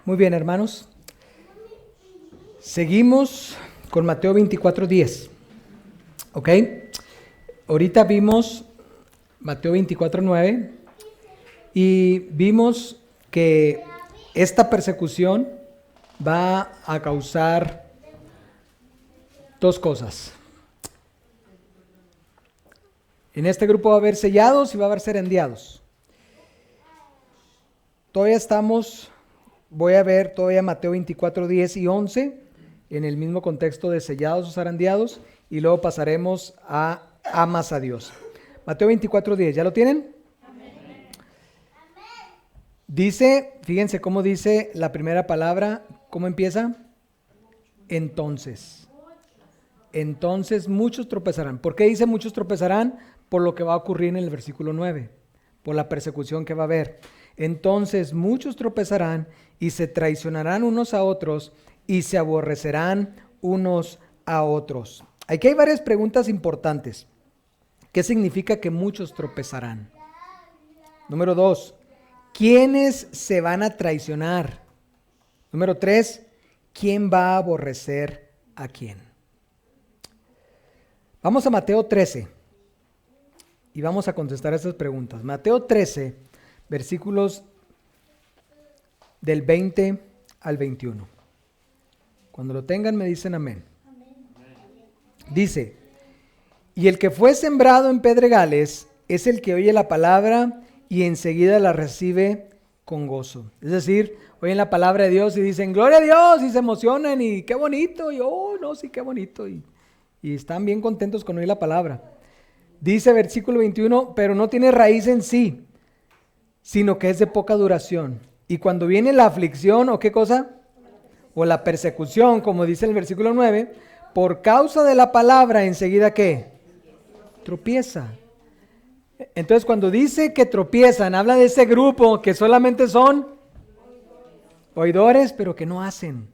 Muy bien, hermanos. Seguimos con Mateo 24:10. ¿Ok? Ahorita vimos Mateo 24:9 y vimos que esta persecución va a causar dos cosas. En este grupo va a haber sellados y va a haber zarandeados. Voy a ver todavía Mateo 24:10 y 11 en el mismo contexto de sellados o zarandeados y luego pasaremos a amas a Dios. Mateo 24:10, ¿ya lo tienen? Amén. Dice, fíjense cómo dice la primera palabra, ¿cómo empieza? Entonces muchos tropezarán. ¿Por qué dice muchos tropezarán? Por lo que va a ocurrir en el versículo 9, por la persecución que va a haber. Entonces muchos tropezarán y se traicionarán unos a otros y se aborrecerán unos a otros. Aquí hay varias preguntas importantes. ¿Qué significa que muchos tropezarán? Número 2, ¿quiénes se van a traicionar? Número 3, ¿quién va a aborrecer a quién? Vamos a Mateo 13 y vamos a contestar estas preguntas. Mateo 13, versículos del 20 al 21. Cuando lo tengan me dicen amén. Dice, y el que fue sembrado en pedregales es el que oye la palabra y enseguida la recibe con gozo. Es decir, oyen la palabra de Dios y dicen, gloria a Dios, y se emocionan y qué bonito, y oh, no, sí, qué bonito, y están bien contentos con oír la palabra. Dice versículo 21, pero no tiene raíz en sí, sino que es de poca duración. Y cuando viene la aflicción, ¿o qué cosa? O la persecución, como dice el versículo 9, por causa de la palabra, enseguida ¿qué? Tropieza. Entonces cuando dice que tropiezan, habla de ese grupo que solamente son oidores, pero que no hacen.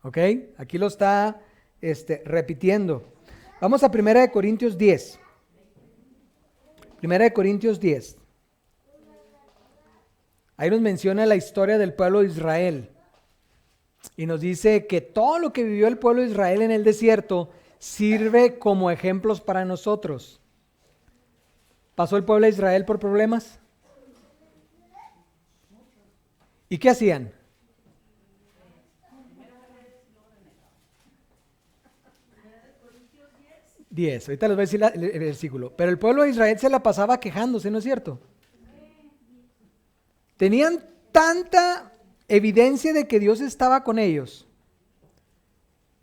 ¿Ok? Aquí lo está repitiendo. Vamos a 1 Corintios 10. 1 Corintios 10. Ahí nos menciona la historia del pueblo de Israel. Y nos dice que todo lo que vivió el pueblo de Israel en el desierto sirve como ejemplos para nosotros. ¿Pasó el pueblo de Israel por problemas? ¿Y qué hacían? Ahorita les voy a decir el versículo. Pero el pueblo de Israel se la pasaba quejándose, ¿no es cierto? Tenían tanta evidencia de que Dios estaba con ellos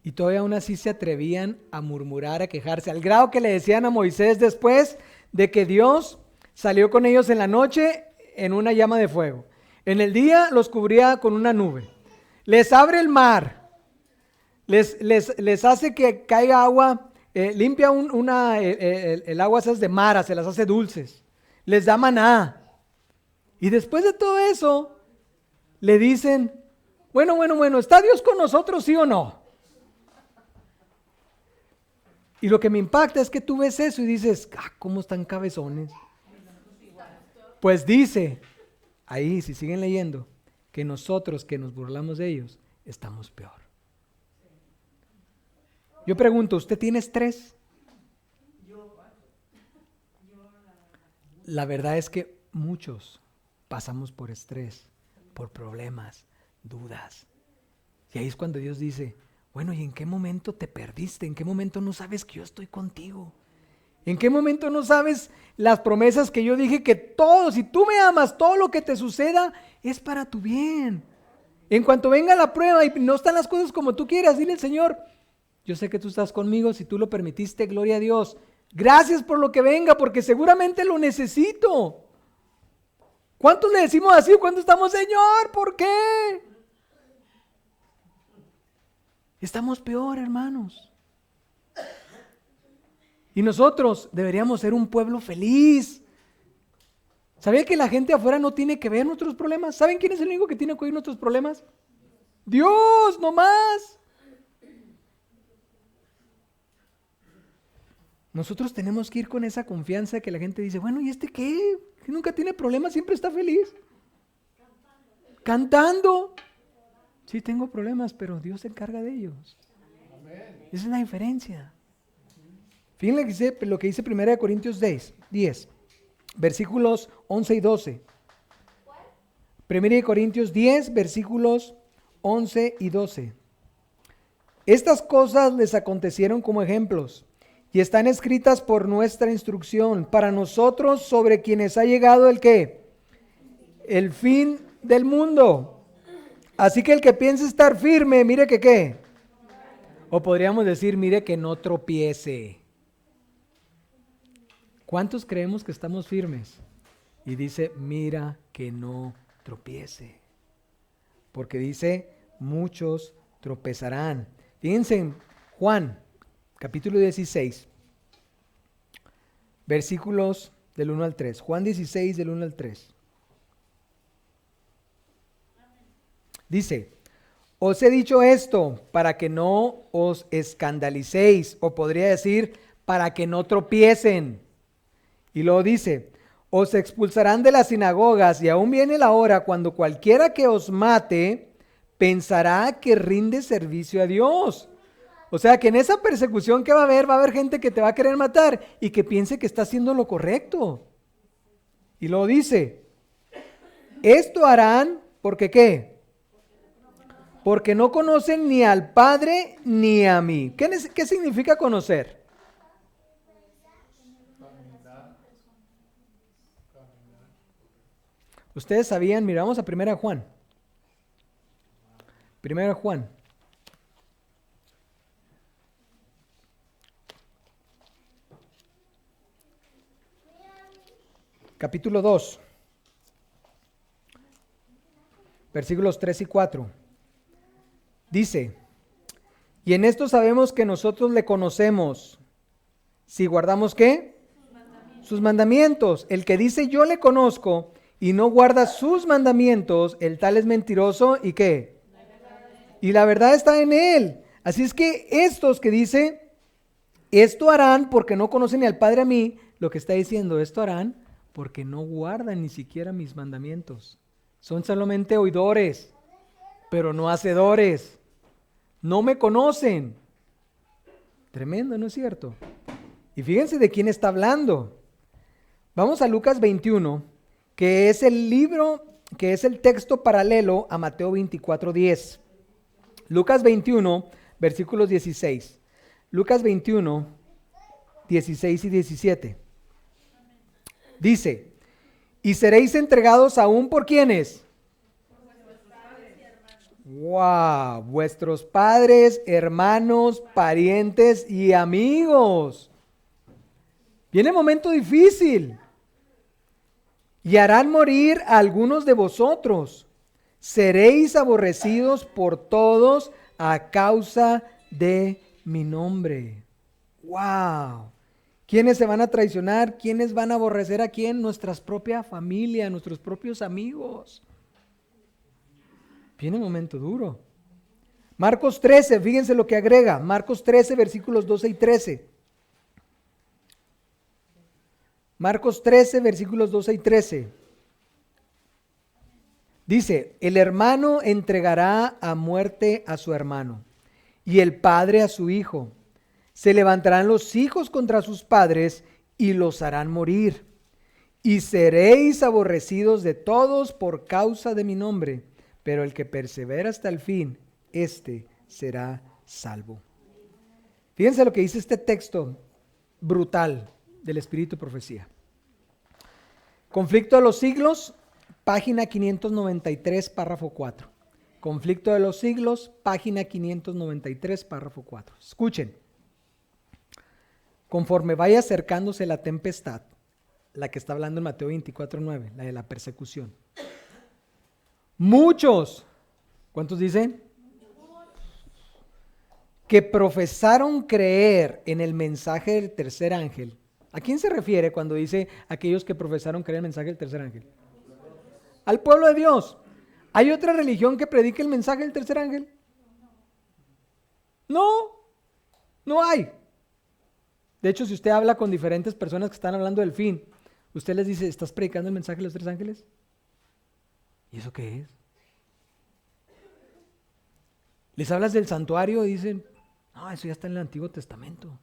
y todavía aún así se atrevían a murmurar, a quejarse, al grado que le decían a Moisés después de que Dios salió con ellos en la noche en una llama de fuego. En el día los cubría con una nube. Les abre el mar, les hace que caiga agua, limpia el agua esas de mar, se las hace dulces, les da maná. Y después de todo eso, le dicen, bueno, ¿está Dios con nosotros, sí o no? Y lo que me impacta es que tú ves eso y dices, ¿cómo están cabezones? Pues dice, ahí si siguen leyendo, que nosotros que nos burlamos de ellos, estamos peor. Yo pregunto, ¿usted tiene estrés? La verdad es que muchos pasamos por estrés, por problemas, dudas. Y ahí es cuando Dios dice, bueno, ¿y en qué momento te perdiste? ¿En qué momento no sabes que yo estoy contigo? ¿En qué momento no sabes las promesas que yo dije que todo, si tú me amas, todo lo que te suceda es para tu bien? En cuanto venga la prueba y no están las cosas como tú quieras, dile al Señor, yo sé que tú estás conmigo, si tú lo permitiste, gloria a Dios. Gracias por lo que venga, porque seguramente lo necesito. ¿Cuántos le decimos así? ¿Cuántos estamos, Señor? ¿Por qué? Estamos peor, hermanos. Y nosotros deberíamos ser un pueblo feliz. ¿Sabía que la gente afuera no tiene que ver nuestros problemas? ¿Saben quién es el único que tiene que oír nuestros problemas? Dios, no más. Nosotros tenemos que ir con esa confianza que la gente dice, bueno, ¿y este qué? Que nunca tiene problemas, siempre está feliz. Cantando. Sí, tengo problemas, pero Dios se encarga de ellos. Esa es la diferencia. Fíjense lo que dice 1 Corintios 10, versículos 11 y 12. 1 Corintios 10, versículos 11 y 12. Estas cosas les acontecieron como ejemplos y están escritas por nuestra instrucción para nosotros sobre quienes ha llegado el ¿qué? El fin del mundo. Así que el que piense estar firme, mire que ¿qué? O podríamos decir, mire que no tropiece. ¿Cuántos creemos que estamos firmes? Y dice, mira que no tropiece. Porque dice, muchos tropezarán. Fíjense en Juan, capítulo 16, versículos del 1 al 3. Juan 16, del 1 al 3. Dice, os he dicho esto para que no os escandalicéis, o podría decir, para que no tropiecen. Y luego dice, os expulsarán de las sinagogas y aún viene la hora cuando cualquiera que os mate pensará que rinde servicio a Dios. O sea que en esa persecución que va a haber gente que te va a querer matar y que piense que está haciendo lo correcto. Y luego dice, esto harán porque ¿qué? Porque no conocen ni al Padre ni a mí. ¿Qué significa conocer? Ustedes sabían, mira, vamos a 1 Juan. 1 Juan. Capítulo 2. Versículos 3 y 4. Dice, y en esto sabemos que nosotros le conocemos. Si guardamos ¿qué? Sus mandamientos. El que dice yo le conozco y no guarda sus mandamientos, el tal es mentiroso y ¿qué? Y la verdad está en él. Así es que estos que dice, esto harán porque no conocen ni al Padre a mí, lo que está diciendo, esto harán porque no guardan ni siquiera mis mandamientos. Son solamente oidores, pero no hacedores. No me conocen. Tremendo, ¿no es cierto? Y fíjense de quién está hablando. Vamos a Lucas 21, que es el libro, que es el texto paralelo a Mateo 24:10. Lucas 21, versículos 16. Lucas 21, 16 y 17. Dice, y seréis entregados aún por ¿quiénes? ¡Wow! Vuestros padres, hermanos, parientes y amigos. Viene momento difícil. Y harán morir a algunos de vosotros. Seréis aborrecidos por todos a causa de mi nombre. ¡Wow! ¿Quiénes se van a traicionar? ¿Quiénes van a aborrecer a quién? Nuestra propia familia, nuestros propios amigos. Viene un momento duro. Marcos 13, fíjense lo que agrega. Marcos 13, versículos 12 y 13. Marcos 13, versículos 12 y 13. Dice, el hermano entregará a muerte a su hermano y el padre a su hijo. Se levantarán los hijos contra sus padres y los harán morir. Y seréis aborrecidos de todos por causa de mi nombre, pero el que persevera hasta el fin, éste será salvo. Fíjense lo que dice este texto brutal del Espíritu de Profecía. Conflicto de los siglos, página 593, párrafo 4. Conflicto de los siglos, página 593, párrafo 4. Escuchen. Conforme vaya acercándose la tempestad, la que está hablando en Mateo 24:9, la de la persecución. Muchos, ¿cuántos dicen? Que profesaron creer en el mensaje del tercer ángel. ¿A quién se refiere cuando dice aquellos que profesaron creer en el mensaje del tercer ángel? Al pueblo de Dios. ¿Hay otra religión que predique el mensaje del tercer ángel? No, no hay. De hecho, si usted habla con diferentes personas que están hablando del fin, usted les dice, ¿estás predicando el mensaje de los tres ángeles? ¿Y eso qué es? Les hablas del santuario y dicen, no, eso ya está en el Antiguo Testamento.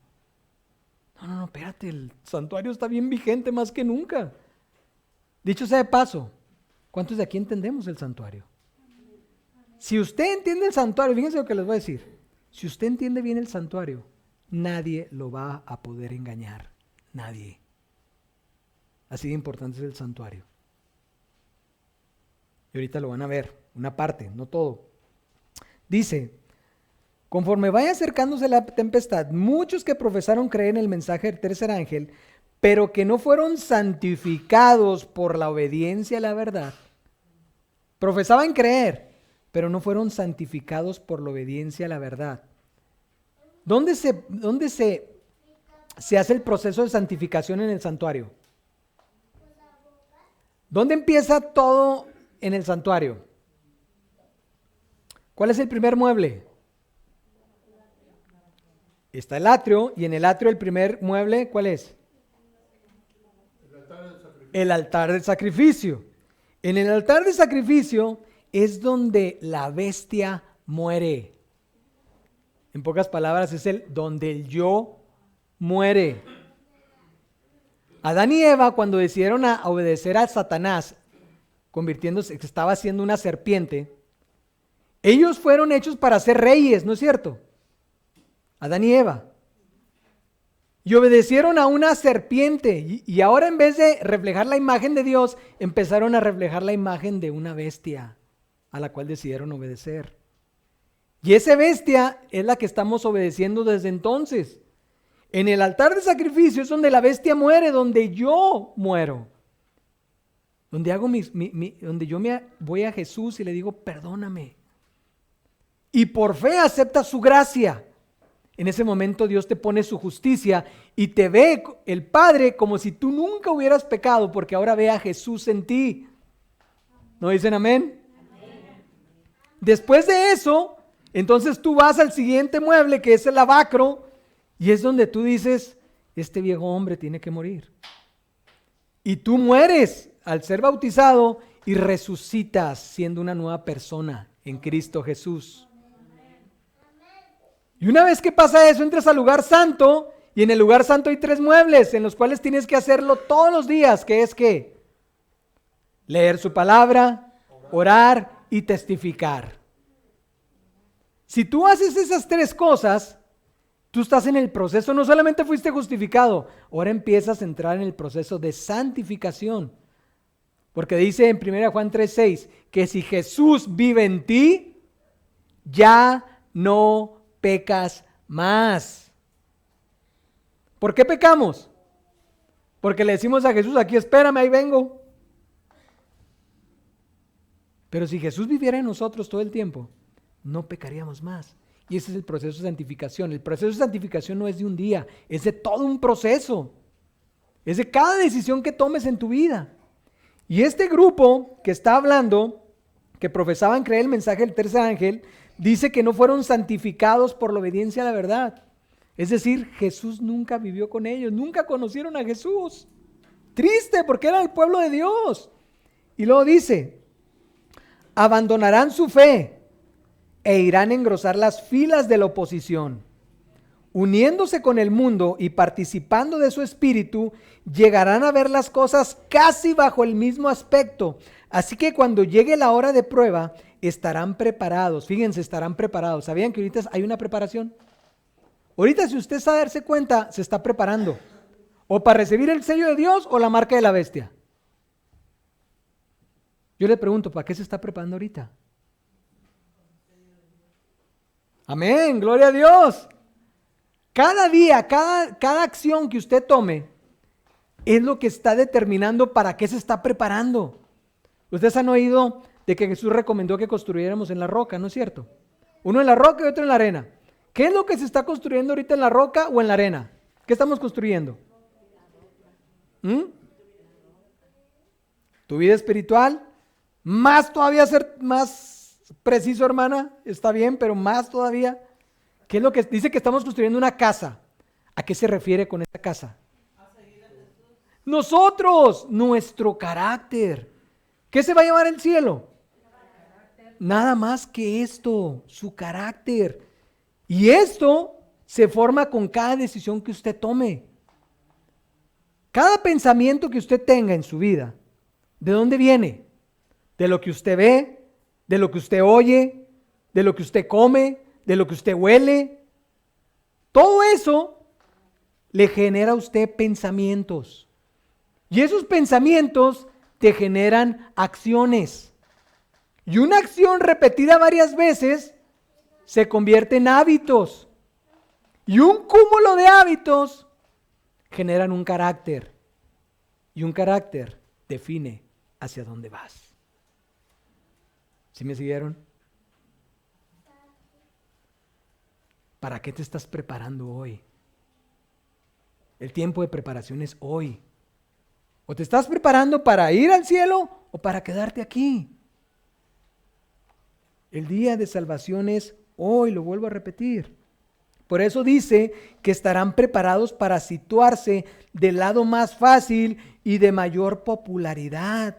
No, espérate, el santuario está bien vigente más que nunca. Dicho sea de paso, ¿cuántos de aquí entendemos el santuario? Si usted entiende el santuario, fíjense lo que les voy a decir. Si usted entiende bien el santuario, nadie lo va a poder engañar. Nadie. Así de importante es el santuario. Y ahorita lo van a ver, una parte, no todo. Dice, conforme vaya acercándose la tempestad, muchos que profesaron creer en el mensaje del tercer ángel, pero que no fueron santificados por la obediencia a la verdad. Profesaban creer, pero no fueron santificados por la obediencia a la verdad. ¿Dónde se hace el proceso de santificación en el santuario? ¿Dónde empieza todo en el santuario? ¿Cuál es el primer mueble? Está el atrio, y en el atrio el primer mueble, ¿cuál es? El altar del sacrificio. En el altar del sacrificio es donde la bestia muere. En pocas palabras, es donde el yo muere. Adán y Eva, cuando decidieron a obedecer a Satanás, convirtiéndose, que estaba siendo una serpiente, ellos fueron hechos para ser reyes, ¿no es cierto? Adán y Eva. Y obedecieron a una serpiente. Y ahora, en vez de reflejar la imagen de Dios, empezaron a reflejar la imagen de una bestia a la cual decidieron obedecer. Y esa bestia es la que estamos obedeciendo desde entonces. En el altar de sacrificio es donde la bestia muere, donde yo muero. Donde donde yo me voy a Jesús y le digo, perdóname. Y por fe acepta su gracia. En ese momento Dios te pone su justicia y te ve el Padre como si tú nunca hubieras pecado, porque ahora ve a Jesús en ti. ¿No dicen amén? Después de eso, entonces tú vas al siguiente mueble, que es el lavacro, y es donde tú dices, este viejo hombre tiene que morir. Y tú mueres al ser bautizado y resucitas siendo una nueva persona en Cristo Jesús. Y una vez que pasa eso, entras al lugar santo, y en el lugar santo hay 3 muebles en los cuales tienes que hacerlo todos los días, que es ¿qué? Leer su palabra, orar y testificar. Si tú haces esas 3 cosas, tú estás en el proceso, no solamente fuiste justificado, ahora empiezas a entrar en el proceso de santificación. Porque dice en 1 Juan 3:6 que si Jesús vive en ti, ya no pecas más. ¿Por qué pecamos? Porque le decimos a Jesús, aquí espérame, ahí vengo. Pero si Jesús viviera en nosotros todo el tiempo, no pecaríamos más. Y ese es el proceso de santificación. El proceso de santificación no es de un día, es de todo un proceso. Es de cada decisión que tomes en tu vida. Y este grupo que está hablando, que profesaban creer el mensaje del tercer ángel, dice que no fueron santificados por la obediencia a la verdad. Es decir, Jesús nunca vivió con ellos, nunca conocieron a Jesús. Triste, porque era el pueblo de Dios. Y luego dice, abandonarán su fe e irán a engrosar las filas de la oposición. Uniéndose con el mundo y participando de su espíritu, llegarán a ver las cosas casi bajo el mismo aspecto. Así que cuando llegue la hora de prueba, estarán preparados. Fíjense, estarán preparados. ¿Sabían que ahorita hay una preparación? Ahorita, si usted sabe darse cuenta, se está preparando. O para recibir el sello de Dios o la marca de la bestia. Yo le pregunto, ¿para qué se está preparando ahorita? Amén, gloria a Dios. Cada día, cada acción que usted tome es lo que está determinando para qué se está preparando. Ustedes han oído de que Jesús recomendó que construyéramos en la roca, ¿no es cierto? Uno en la roca y otro en la arena. ¿Qué es lo que se está construyendo ahorita en la roca o en la arena? ¿Qué estamos construyendo? Tu vida espiritual, más todavía ser más preciso, hermana, está bien, pero más todavía. ¿Qué es lo que dice que estamos construyendo una casa? ¿A qué se refiere con esta casa? Nosotros, nuestro carácter. ¿Qué se va a llevar el cielo? nada más que esto, su carácter. Y esto se forma con cada decisión que usted tome. Cada pensamiento que usted tenga en su vida, ¿de dónde viene? De lo que usted ve, de lo que usted oye, de lo que usted come, de lo que usted huele. Todo eso le genera a usted pensamientos. Y esos pensamientos te generan acciones. Y una acción repetida varias veces se convierte en hábitos. Y un cúmulo de hábitos generan un carácter. Y un carácter define hacia dónde vas. ¿Sí me siguieron? ¿Para qué te estás preparando hoy? El tiempo de preparación es hoy. ¿O te estás preparando para ir al cielo o para quedarte aquí? El día de salvación es hoy, lo vuelvo a repetir. Por eso dice que estarán preparados para situarse del lado más fácil y de mayor popularidad.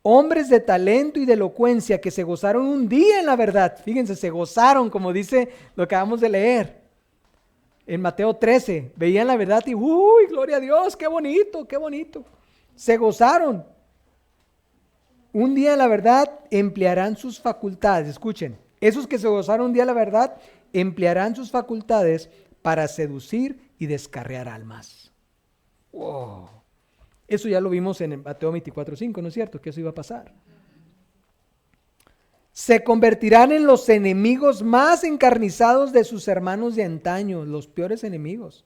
Hombres de talento y de elocuencia que se gozaron un día en la verdad. Fíjense, se gozaron, como dice lo que acabamos de leer. En Mateo 13, veían la verdad y ¡uy, gloria a Dios! ¡Qué bonito, qué bonito! Se gozaron. Un día en la verdad emplearán sus facultades. Escuchen, esos que se gozaron un día en la verdad emplearán sus facultades para seducir y descarriar almas. ¡Wow! Eso ya lo vimos en Mateo 24:5, ¿no es cierto? Que eso iba a pasar. Se convertirán en los enemigos más encarnizados de sus hermanos de antaño, los peores enemigos.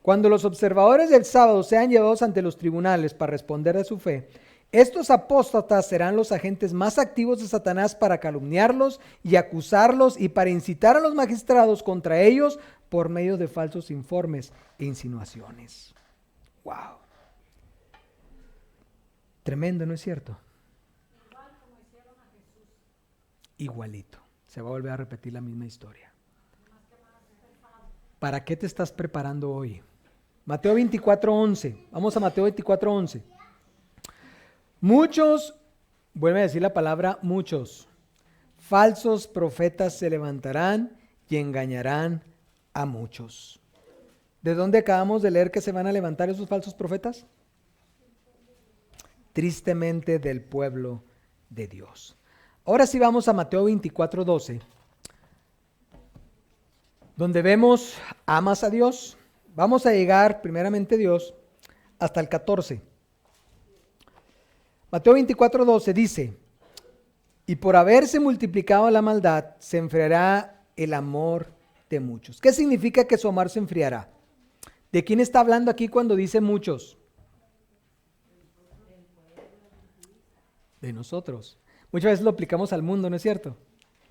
Cuando los observadores del sábado sean llevados ante los tribunales para responder de su fe, estos apóstatas serán los agentes más activos de Satanás para calumniarlos y acusarlos y para incitar a los magistrados contra ellos por medio de falsos informes e insinuaciones. ¡Wow! Tremendo, ¿no es cierto? Igualito. Se va a volver a repetir la misma historia. ¿Para qué te estás preparando hoy? Mateo 24:11. Vamos a Mateo 24:11. Muchos, vuelve a decir la palabra muchos, falsos profetas se levantarán y engañarán a muchos. ¿De dónde acabamos de leer que se van a levantar esos falsos profetas? Tristemente del pueblo de Dios. Ahora sí vamos a Mateo 24:12, donde vemos, amas a Dios. Vamos a llegar primeramente Dios hasta el 14. Mateo 24:12 dice, y por haberse multiplicado la maldad, se enfriará el amor de muchos. ¿Qué significa que su amor se enfriará? ¿De quién está hablando aquí cuando dice muchos? De nosotros. Muchas veces lo aplicamos al mundo, ¿no es cierto?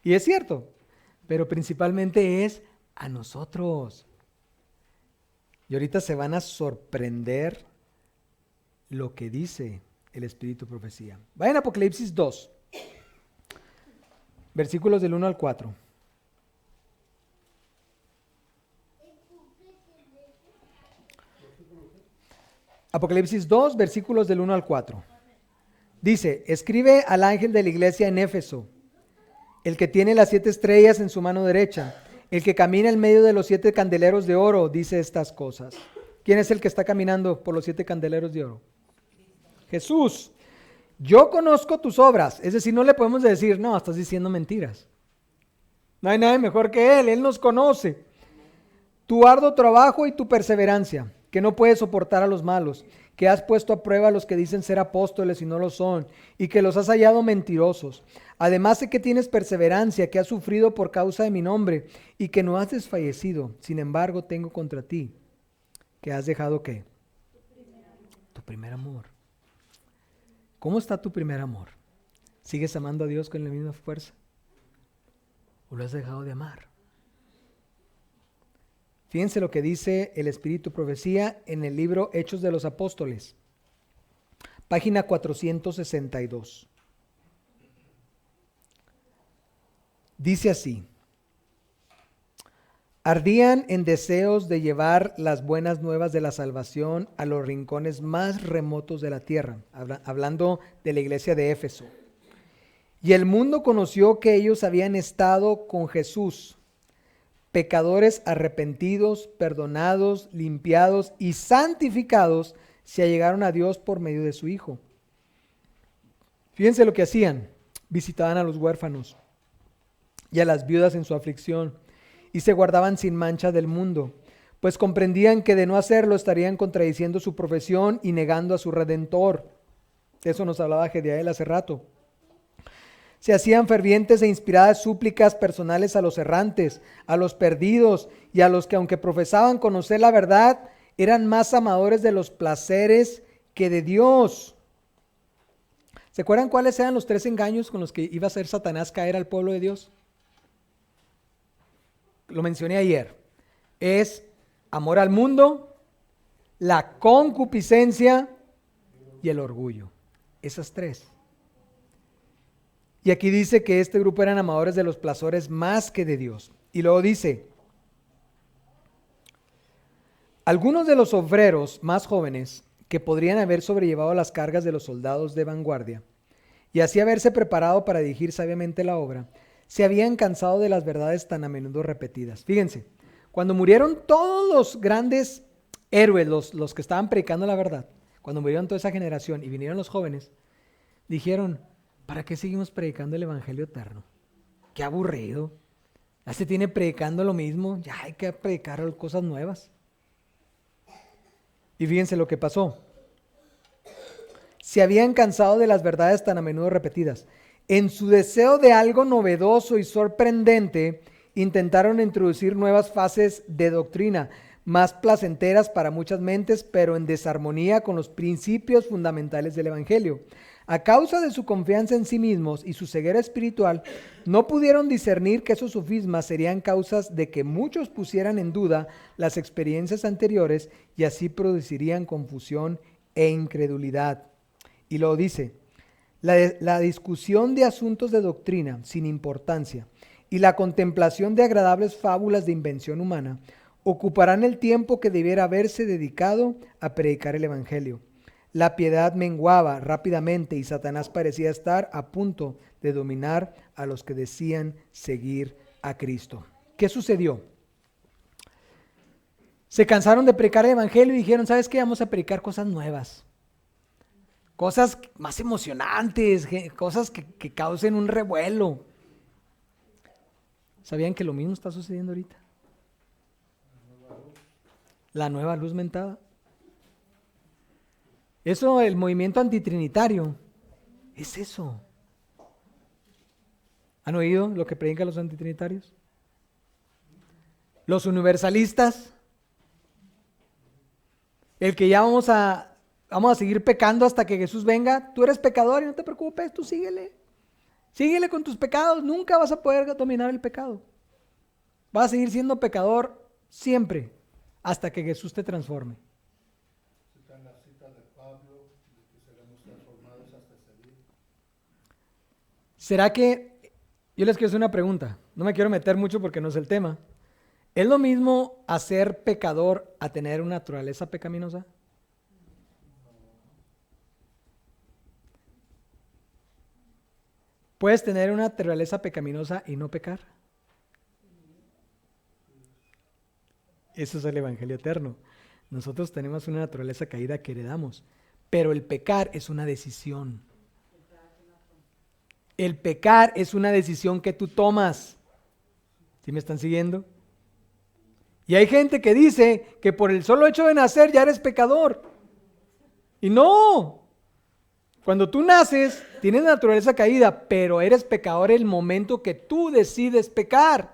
Y es cierto, pero principalmente es a nosotros. Y ahorita se van a sorprender lo que dice el Espíritu Profecía. Vayan a Apocalipsis 2, versículos del 1 al 4. Apocalipsis 2, versículos del 1 al 4. Dice, escribe al ángel de la iglesia en Éfeso, el que tiene las 7 estrellas en su mano derecha, el que camina en medio de los 7 candeleros de oro, dice estas cosas. ¿Quién es el que está caminando por los 7 candeleros de oro? Jesús. Yo conozco tus obras. Es decir, no le podemos decir, no, estás diciendo mentiras. No hay nadie mejor que Él nos conoce. Tu arduo trabajo y tu perseverancia, que no puedes soportar a los malos, que has puesto a prueba a los que dicen ser apóstoles y no lo son, y que los has hallado mentirosos. Además sé que tienes perseverancia, que has sufrido por causa de mi nombre, y que no has desfallecido. Sin embargo, tengo contra ti, que has dejado ¿qué? Tu primer amor. ¿Cómo está tu primer amor? ¿Sigues amando a Dios con la misma fuerza? ¿O lo has dejado de amar? Fíjense lo que dice el Espíritu Profecía en el libro Hechos de los Apóstoles, página 462. Dice así, ardían en deseos de llevar las buenas nuevas de la salvación a los rincones más remotos de la tierra, hablando de la iglesia de Éfeso. Y el mundo conoció que ellos habían estado con Jesús, pecadores arrepentidos, perdonados, limpiados y santificados, se allegaron a Dios por medio de su Hijo. Fíjense lo que hacían. Visitaban a los huérfanos y a las viudas en su aflicción y se guardaban sin mancha del mundo, pues comprendían que de no hacerlo estarían contradiciendo su profesión y negando a su Redentor. De eso nos hablaba Gediael hace rato. Se hacían fervientes e inspiradas súplicas personales a los errantes, a los perdidos y a los que, aunque profesaban conocer la verdad, eran más amadores de los placeres que de Dios. ¿Se acuerdan cuáles eran los 3 engaños con los que iba a hacer Satanás caer al pueblo de Dios? Lo mencioné ayer. Es amor al mundo, la concupiscencia y el orgullo. Esas 3. Y aquí dice que este grupo eran amadores de los placeres más que de Dios. Y luego dice, algunos de los obreros más jóvenes que podrían haber sobrellevado las cargas de los soldados de vanguardia y así haberse preparado para dirigir sabiamente la obra, se habían cansado de las verdades tan a menudo repetidas. Fíjense, cuando murieron todos los grandes héroes, los que estaban predicando la verdad, cuando murieron toda esa generación y vinieron los jóvenes, dijeron, ¿para qué seguimos predicando el evangelio eterno? Qué aburrido. Ya se tiene predicando lo mismo, ya hay que predicar cosas nuevas. Y fíjense lo que pasó. Se habían cansado de las verdades tan a menudo repetidas. En su deseo de algo novedoso y sorprendente, intentaron introducir nuevas fases de doctrina, más placenteras para muchas mentes, pero en desarmonía con los principios fundamentales del evangelio. A causa de su confianza en sí mismos y su ceguera espiritual, no pudieron discernir que esos sofismas serían causas de que muchos pusieran en duda las experiencias anteriores y así producirían confusión e incredulidad. Y luego dice, la discusión de asuntos de doctrina sin importancia y la contemplación de agradables fábulas de invención humana ocuparán el tiempo que debiera haberse dedicado a predicar el evangelio. La piedad menguaba rápidamente y Satanás parecía estar a punto de dominar a los que decían seguir a Cristo. ¿Qué sucedió? Se cansaron de predicar el evangelio y dijeron, ¿sabes qué? Vamos a predicar cosas nuevas. Cosas más emocionantes, cosas que causen un revuelo. ¿Sabían que lo mismo está sucediendo ahorita? La nueva luz mentada. Eso, el movimiento antitrinitario, es eso. ¿Han oído lo que predican los antitrinitarios? Los universalistas, el que ya vamos a seguir pecando hasta que Jesús venga. Tú eres pecador y no te preocupes, tú síguele. Síguele con tus pecados, nunca vas a poder dominar el pecado. Vas a seguir siendo pecador siempre, hasta que Jesús te transforme. ¿Será que, yo les quiero hacer una pregunta, no me quiero meter mucho porque no es el tema, ¿es lo mismo hacer pecador a tener una naturaleza pecaminosa? ¿Puedes tener una naturaleza pecaminosa y no pecar? Eso es el evangelio eterno. Nosotros tenemos una naturaleza caída que heredamos, pero el pecar es una decisión. El pecar es una decisión que tú tomas. ¿Sí me están siguiendo? Y hay gente que dice que por el solo hecho de nacer ya eres pecador. Y no. Cuando tú naces, tienes naturaleza caída, pero eres pecador el momento que tú decides pecar.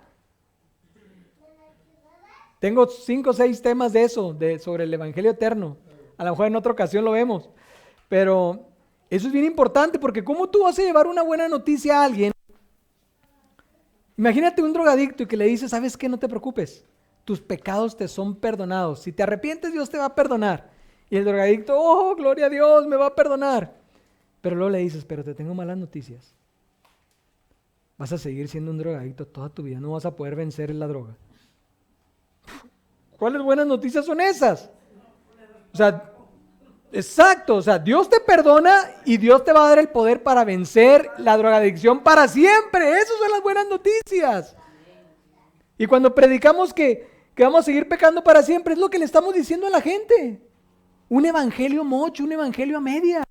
Tengo 5 o 6 temas de eso, sobre el evangelio eterno. A lo mejor en otra ocasión lo vemos. Pero eso es bien importante porque ¿cómo tú vas a llevar una buena noticia a alguien? Imagínate un drogadicto y que le dices, ¿sabes qué? No te preocupes, tus pecados te son perdonados. Si te arrepientes, Dios te va a perdonar. Y el drogadicto, oh, gloria a Dios, me va a perdonar. Pero luego le dices, pero te tengo malas noticias. Vas a seguir siendo un drogadicto toda tu vida, no vas a poder vencer la droga. ¿Cuáles buenas noticias son esas? O sea, Exacto, o sea, Dios te perdona y Dios te va a dar el poder para vencer la drogadicción para siempre. Esas son las buenas noticias. Y cuando predicamos que vamos a seguir pecando para siempre, es lo que le estamos diciendo a la gente. Un evangelio mocho, un evangelio a medias.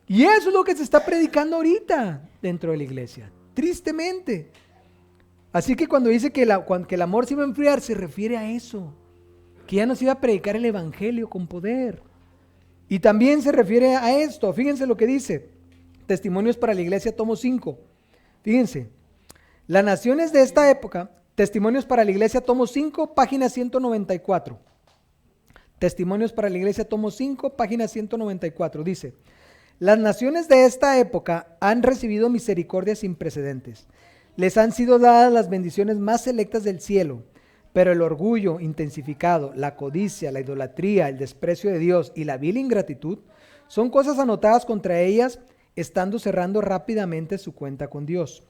Y eso es lo que se está predicando ahorita dentro de la iglesia, tristemente. Así que cuando dice que el amor se iba a enfriar, se refiere a eso. Que ya no se iba a predicar el evangelio con poder. Y también se refiere a esto. Fíjense lo que dice. Testimonios para la iglesia, tomo 5. Fíjense. Las naciones de esta época, Testimonios para la iglesia, tomo 5, página 194. Testimonios para la iglesia, tomo 5, página 194. Dice: las naciones de esta época han recibido misericordia sin precedentes. Les han sido dadas las bendiciones más selectas del cielo. Pero el orgullo intensificado, la codicia, la idolatría, el desprecio de Dios y la vil ingratitud son cosas anotadas contra ellas, estando cerrando rápidamente su cuenta con Dios.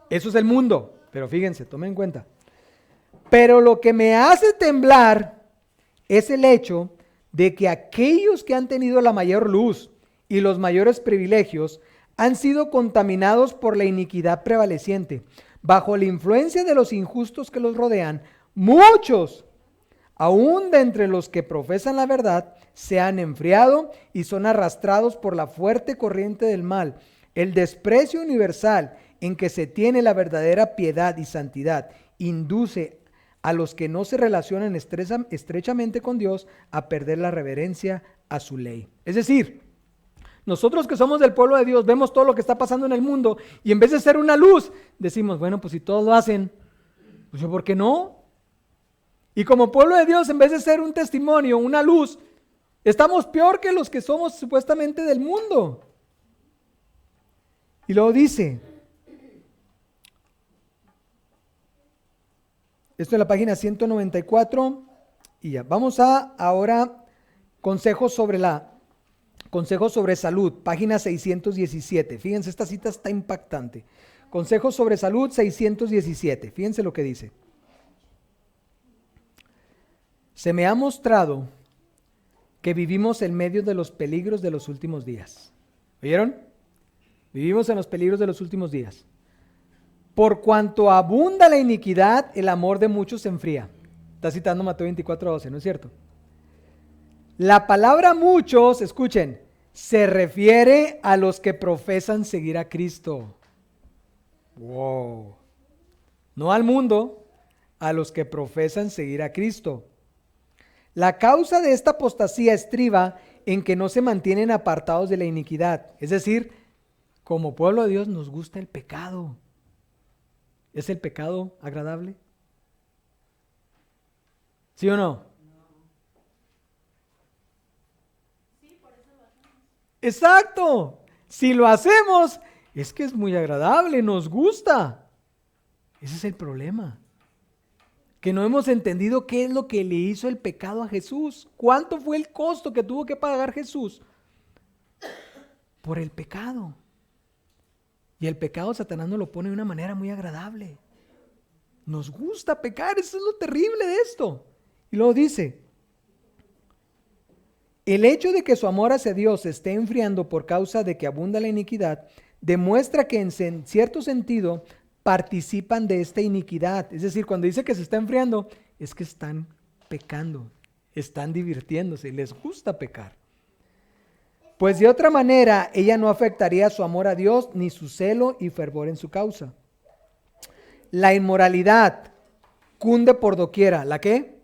Eso es el mundo, pero fíjense, tomen en cuenta. Pero lo que me hace temblar es el hecho de que aquellos que han tenido la mayor luz y los mayores privilegios han sido contaminados por la iniquidad prevaleciente. Bajo la influencia de los injustos que los rodean, muchos, aún de entre los que profesan la verdad, se han enfriado y son arrastrados por la fuerte corriente del mal. El desprecio universal en que se tiene la verdadera piedad y santidad induce a los que no se relacionan estrechamente con Dios a perder la reverencia a su ley. Es decir, nosotros que somos del pueblo de Dios vemos todo lo que está pasando en el mundo y en vez de ser una luz, decimos, bueno, pues si todos lo hacen, pues yo, ¿por qué no? Y como pueblo de Dios, en vez de ser un testimonio, una luz, estamos peor que los que somos supuestamente del mundo. Y luego dice, esto en la página 194, y ya, vamos a ahora consejos sobre salud, página 617. Fíjense, esta cita está impactante. Consejos sobre salud, 617. Fíjense lo que dice. Se me ha mostrado que vivimos en medio de los peligros de los últimos días. ¿Oyeron? Vivimos en los peligros de los últimos días. Por cuanto abunda la iniquidad, el amor de muchos se enfría. Está citando Mateo 24:12, ¿no es cierto? La palabra muchos, escuchen, se refiere a los que profesan seguir a Cristo. Wow. No al mundo, a los que profesan seguir a Cristo. La causa de esta apostasía estriba en que no se mantienen apartados de la iniquidad. Es decir, como pueblo de Dios nos gusta el pecado. ¿Es el pecado agradable? ¿Sí o no? Exacto. Si lo hacemos, es que es muy agradable, nos gusta. Ese es el problema. Que no hemos entendido qué es lo que le hizo el pecado a Jesús. ¿Cuánto fue el costo que tuvo que pagar Jesús por el pecado? Y el pecado Satanás nos lo pone de una manera muy agradable. Nos gusta pecar, eso es lo terrible de esto. Y luego dice, el hecho de que su amor hacia Dios se esté enfriando por causa de que abunda la iniquidad, demuestra que en cierto sentido participan de esta iniquidad. Es decir, cuando dice que se está enfriando, es que están pecando, están divirtiéndose, les gusta pecar. Pues de otra manera, ella no afectaría su amor a Dios ni su celo y fervor en su causa. La inmoralidad cunde por doquiera. ¿La qué?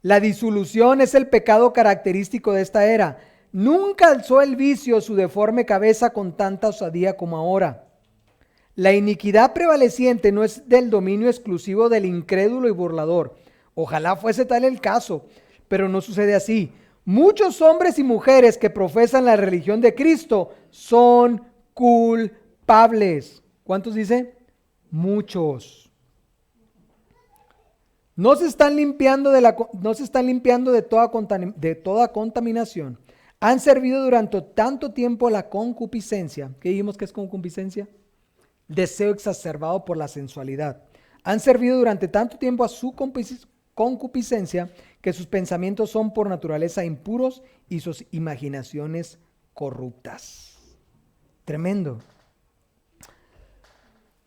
La disolución es el pecado característico de esta era. Nunca alzó el vicio su deforme cabeza con tanta osadía como ahora. La iniquidad prevaleciente no es del dominio exclusivo del incrédulo y burlador. Ojalá fuese tal el caso, pero no sucede así. Muchos hombres y mujeres que profesan la religión de Cristo son culpables. ¿Cuántos dice? Muchos. No se están limpiando de toda contaminación. Han servido durante tanto tiempo la concupiscencia. ¿Qué dijimos que es concupiscencia? Deseo exacerbado por la sensualidad. Han servido durante tanto tiempo a su concupiscencia que sus pensamientos son por naturaleza impuros y sus imaginaciones corruptas. Tremendo.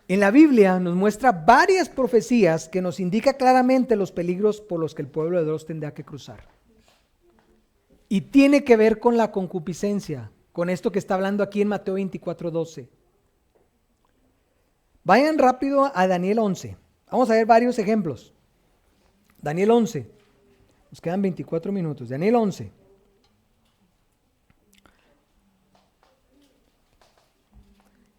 En la Biblia nos muestra varias profecías que nos indica claramente los peligros por los que el pueblo de Dios tendrá que cruzar. Y tiene que ver con la concupiscencia, con esto que está hablando aquí en Mateo 24:12. Vayan rápido a Daniel 11. Vamos a ver varios ejemplos. Daniel 11. Nos quedan 24 minutos. Daniel 11.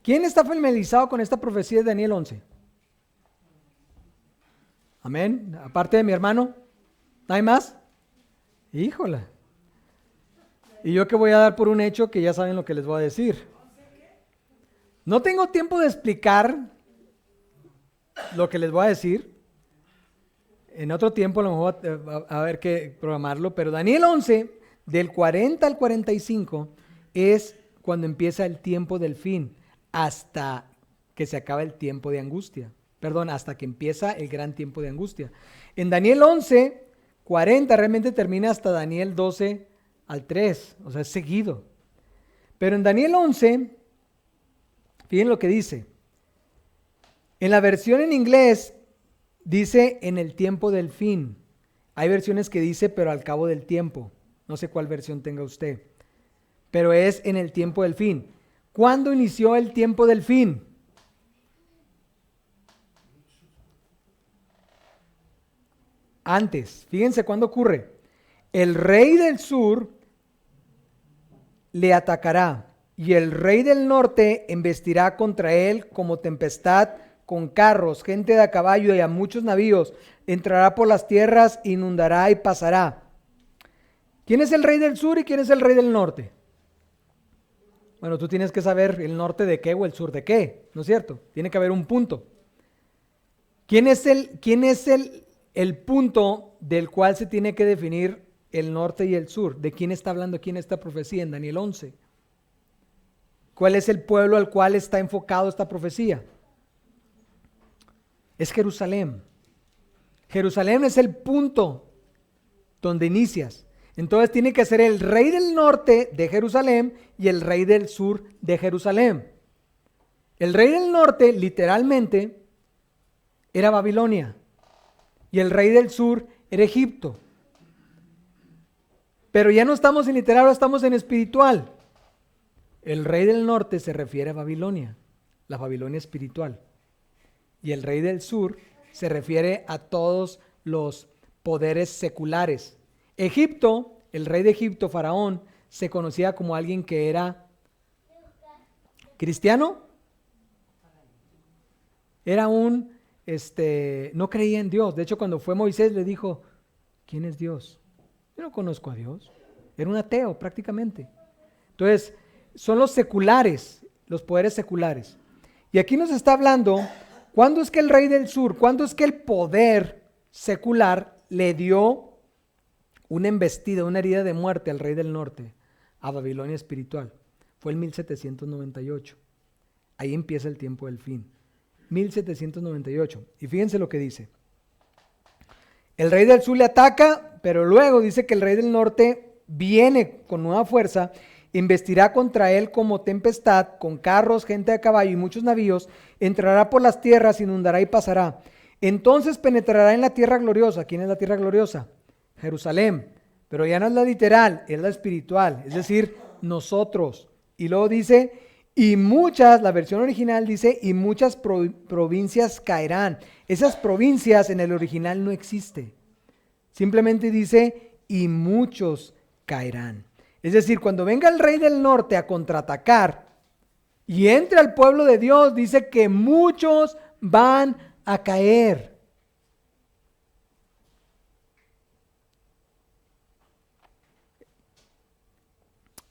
¿Quién está familiarizado con esta profecía de Daniel 11? Amén. Aparte de mi hermano, ¿no hay más? Híjole. Y yo que voy a dar por un hecho que ya saben lo que les voy a decir. No tengo tiempo de explicar lo que les voy a decir. En otro tiempo a lo mejor a ver qué programarlo. Pero Daniel 11, del 40 al 45, es cuando empieza el tiempo del fin, hasta que se acaba el tiempo de angustia. Perdón, hasta que empieza el gran tiempo de angustia. En Daniel 11, 40 realmente termina hasta Daniel 12 al 3, o sea, es seguido. Pero en Daniel 11, fíjense lo que dice. En la versión en inglés dice en el tiempo del fin. Hay versiones que dice pero al cabo del tiempo. No sé cuál versión tenga usted. Pero es en el tiempo del fin. ¿Cuándo inició el tiempo del fin? Antes. Fíjense cuándo ocurre. El rey del sur le atacará y el rey del norte embestirá contra él como tempestad con carros, gente de a caballo y a muchos navíos. Entrará por las tierras, inundará y pasará. ¿Quién es el rey del sur y quién es el rey del norte? Bueno, tú tienes que saber el norte de qué o el sur de qué, ¿no es cierto? Tiene que haber un punto. ¿Quién es el punto del cual se tiene que definir el norte y el sur? ¿De quién está hablando aquí en esta profecía en Daniel 11? ¿Cuál es el pueblo al cual está enfocado esta profecía? Es Jerusalén. Jerusalén es el punto donde inicias. Entonces tiene que ser el rey del norte de Jerusalén y el rey del sur de Jerusalén. El rey del norte literalmente era Babilonia y el rey del sur era Egipto. Pero ya no estamos en literal, ahora estamos en espiritual. El rey del norte se refiere a Babilonia, la Babilonia espiritual. Y el rey del sur se refiere a todos los poderes seculares. Egipto, el rey de Egipto, Faraón, se conocía como alguien que era cristiano. Era no creía en Dios. De hecho, cuando fue Moisés le dijo, ¿quién es Dios? Yo no conozco a Dios. Era un ateo prácticamente. Entonces, son los seculares, los poderes seculares. Y aquí nos está hablando, ¿cuándo es que el rey del sur, cuándo es que el poder secular le dio una embestida, una herida de muerte al rey del norte, a Babilonia espiritual? Fue el 1798. Ahí empieza el tiempo del fin. 1798. Y fíjense lo que dice. El rey del sur le ataca, pero luego dice que el rey del norte viene con nueva fuerza, embestirá contra él como tempestad, con carros, gente a caballo y muchos navíos, entrará por las tierras, inundará y pasará. Entonces penetrará en la tierra gloriosa. ¿Quién es la tierra gloriosa? Jerusalén. Pero ya no es la literal, es la espiritual, es decir, nosotros. Y luego dice, y muchas, la versión original dice, y muchas provincias caerán. Esas provincias en el original no existe. Simplemente dice, y muchos caerán. Es decir, cuando venga el rey del norte a contraatacar y entre al pueblo de Dios, dice que muchos van a caer.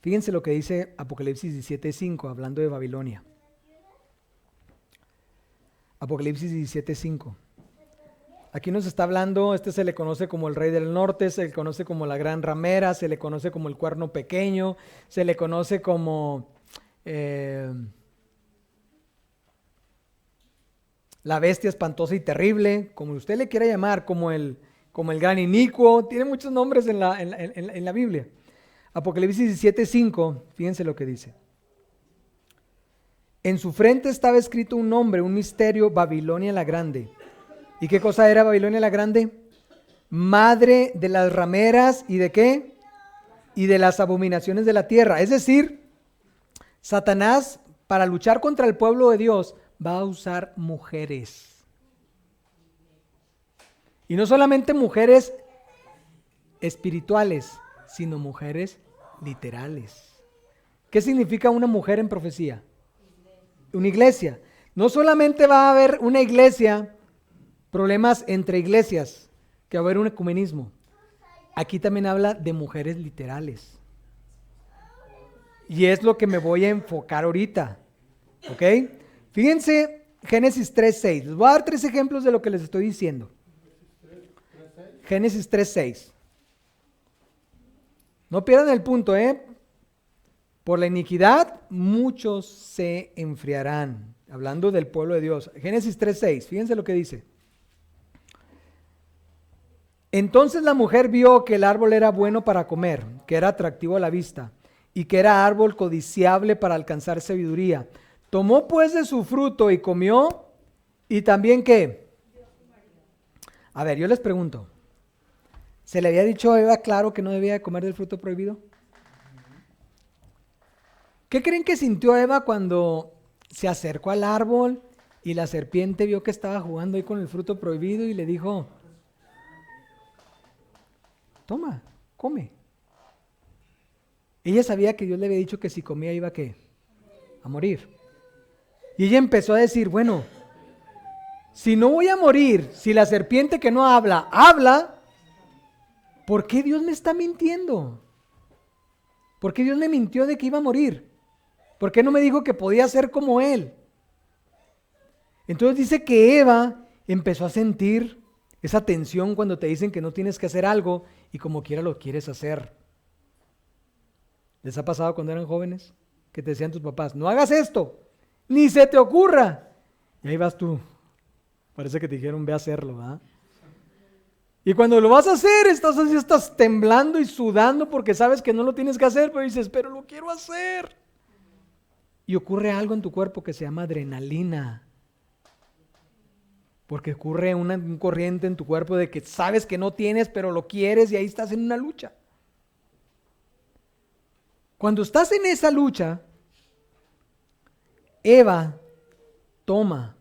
Fíjense lo que dice Apocalipsis 17:5, hablando de Babilonia. Apocalipsis 17:5. Aquí nos está hablando, se le conoce como el rey del norte, se le conoce como la gran ramera, se le conoce como el cuerno pequeño, se le conoce como la bestia espantosa y terrible, como usted le quiera llamar, como el como el gran inicuo, tiene muchos nombres en la Biblia. Apocalipsis 17:5, fíjense lo que dice. En su frente estaba escrito un nombre, un misterio, Babilonia la Grande. ¿Y qué cosa era Babilonia la Grande? Madre de las rameras y de qué? Y de las abominaciones de la tierra. Es decir, Satanás, para luchar contra el pueblo de Dios, va a usar mujeres. Y no solamente mujeres espirituales, sino mujeres literales. ¿Qué significa una mujer en profecía? Una iglesia. No solamente va a haber una iglesia, problemas entre iglesias, que va a haber un ecumenismo. Aquí también habla de mujeres literales. Y es lo que me voy a enfocar ahorita. ¿Ok? Fíjense, Génesis 3:6. Les voy a dar 3 ejemplos de lo que les estoy diciendo. Génesis 3:6. No pierdan el punto, ¿eh? Por la iniquidad, muchos se enfriarán. Hablando del pueblo de Dios. Génesis 3:6. Fíjense lo que dice. Entonces la mujer vio que el árbol era bueno para comer, que era atractivo a la vista, y que era árbol codiciable para alcanzar sabiduría. Tomó pues de su fruto y comió, y también ¿qué? A ver, yo les pregunto, ¿se le había dicho a Eva claro que no debía comer del fruto prohibido? ¿Qué creen que sintió Eva cuando se acercó al árbol y la serpiente vio que estaba jugando ahí con el fruto prohibido y le dijo, toma, come? Ella sabía que Dios le había dicho que si comía iba ¿qué? A morir. Y ella empezó a decir, bueno, si no voy a morir, si la serpiente que no habla, habla, ¿por qué Dios me está mintiendo? ¿Por qué Dios me mintió de que iba a morir? ¿Por qué no me dijo que podía ser como Él? Entonces dice que Eva empezó a sentir esa tensión cuando te dicen que no tienes que hacer algo y como quiera lo quieres hacer. ¿Les ha pasado cuando eran jóvenes? Que te decían tus papás, no hagas esto, ni se te ocurra. Y ahí vas tú. Parece que te dijeron, ve a hacerlo, ¿verdad? Y cuando lo vas a hacer, estás temblando y sudando porque sabes que no lo tienes que hacer, pero dices, pero lo quiero hacer. Y ocurre algo en tu cuerpo que se llama adrenalina. Porque ocurre un corriente en tu cuerpo de que sabes que no tienes, pero lo quieres y ahí estás en una lucha. Cuando estás en esa lucha, Eva toma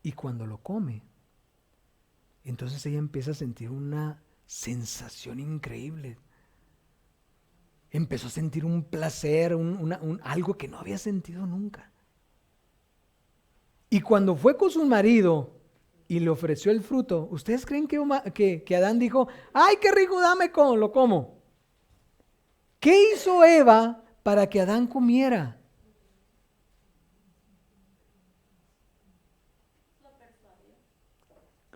y cuando lo come, entonces ella empieza a sentir una sensación increíble. Empezó a sentir un placer, algo que no había sentido nunca. Y cuando fue con su marido y le ofreció el fruto, ¿ustedes creen que Adán dijo, ay, qué rico, lo como? ¿Qué hizo Eva para que Adán comiera?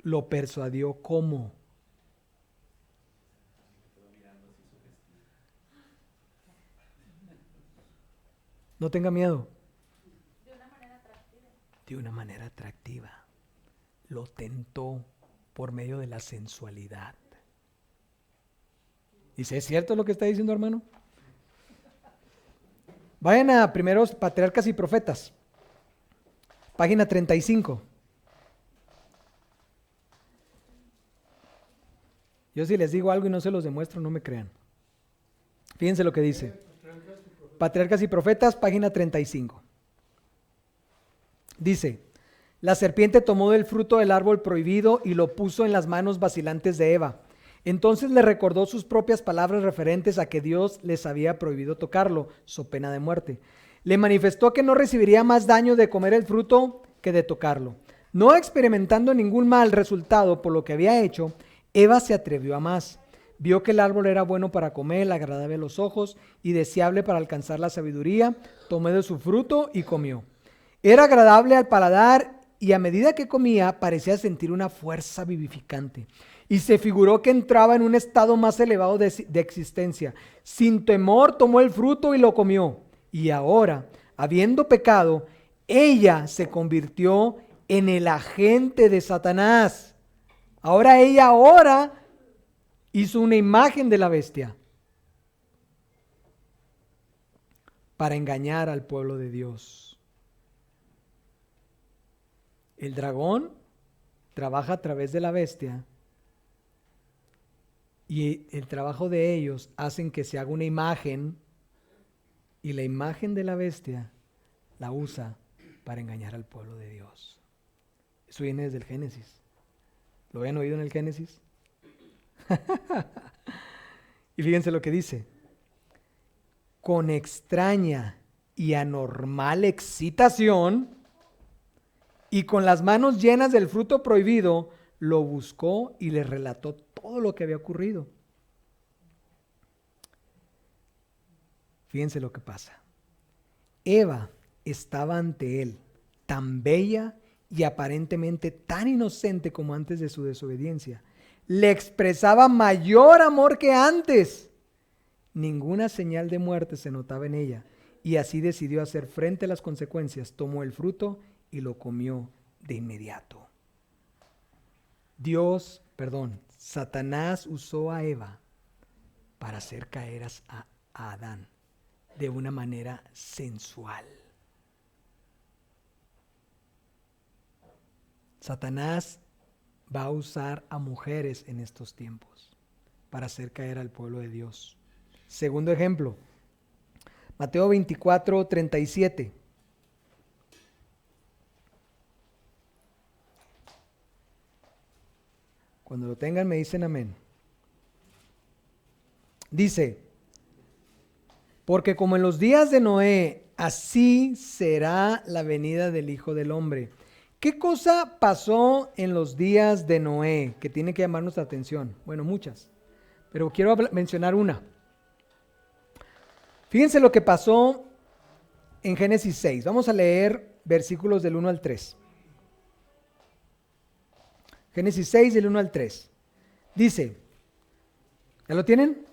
Lo persuadió ¿cómo? No tenga miedo. De una manera atractiva. Lo tentó por medio de la sensualidad. ¿Dice, es cierto lo que está diciendo, hermano? Vayan a Primeros Patriarcas y Profetas. Página 35. Yo si les digo algo y no se los demuestro, no me crean. Fíjense lo que dice. Patriarcas y Profetas, página 35. Dice, la serpiente tomó del fruto del árbol prohibido y lo puso en las manos vacilantes de Eva. Entonces le recordó sus propias palabras referentes a que Dios les había prohibido tocarlo, so pena de muerte. Le manifestó que no recibiría más daño de comer el fruto que de tocarlo. No experimentando ningún mal resultado por lo que había hecho, Eva se atrevió a más. Vio que el árbol era bueno para comer, agradable a los ojos y deseable para alcanzar la sabiduría. Tomó de su fruto y comió. Era agradable al paladar y a medida que comía parecía sentir una fuerza vivificante. Y se figuró que entraba en un estado más elevado de existencia. Sin temor tomó el fruto y lo comió. Y ahora, habiendo pecado, ella se convirtió en el agente de Satanás. Ahora ella ora hizo una imagen de la bestia para engañar al pueblo de Dios. El dragón trabaja a través de la bestia y el trabajo de ellos hacen que se haga una imagen y la imagen de la bestia la usa para engañar al pueblo de Dios. Eso viene desde el Génesis. ¿Lo habían oído en el Génesis? Y fíjense lo que dice. Con extraña y anormal excitación y con las manos llenas del fruto prohibido, lo buscó y le relató todo lo que había ocurrido. Fíjense lo que pasa. Eva estaba ante él, tan bella y aparentemente tan inocente como antes de su desobediencia. Le expresaba mayor amor que antes. Ninguna señal de muerte se notaba en ella, y así decidió hacer frente a las consecuencias. Tomó el fruto y lo comió de inmediato. Satanás usó a Eva para hacer caer a Adán de una manera sensual. Satanás va a usar a mujeres en estos tiempos para hacer caer al pueblo de Dios. Segundo ejemplo, Mateo 24:37. Cuando lo tengan me dicen amén. Dice, porque como en los días de Noé, así será la venida del Hijo del Hombre. ¿Qué cosa pasó en los días de Noé que tiene que llamar nuestra atención? Bueno, muchas, pero quiero mencionar una. Fíjense lo que pasó en Génesis 6. Vamos a leer versículos del 1 al 3. Génesis 6, del 1 al 3. Dice, ¿ya lo tienen?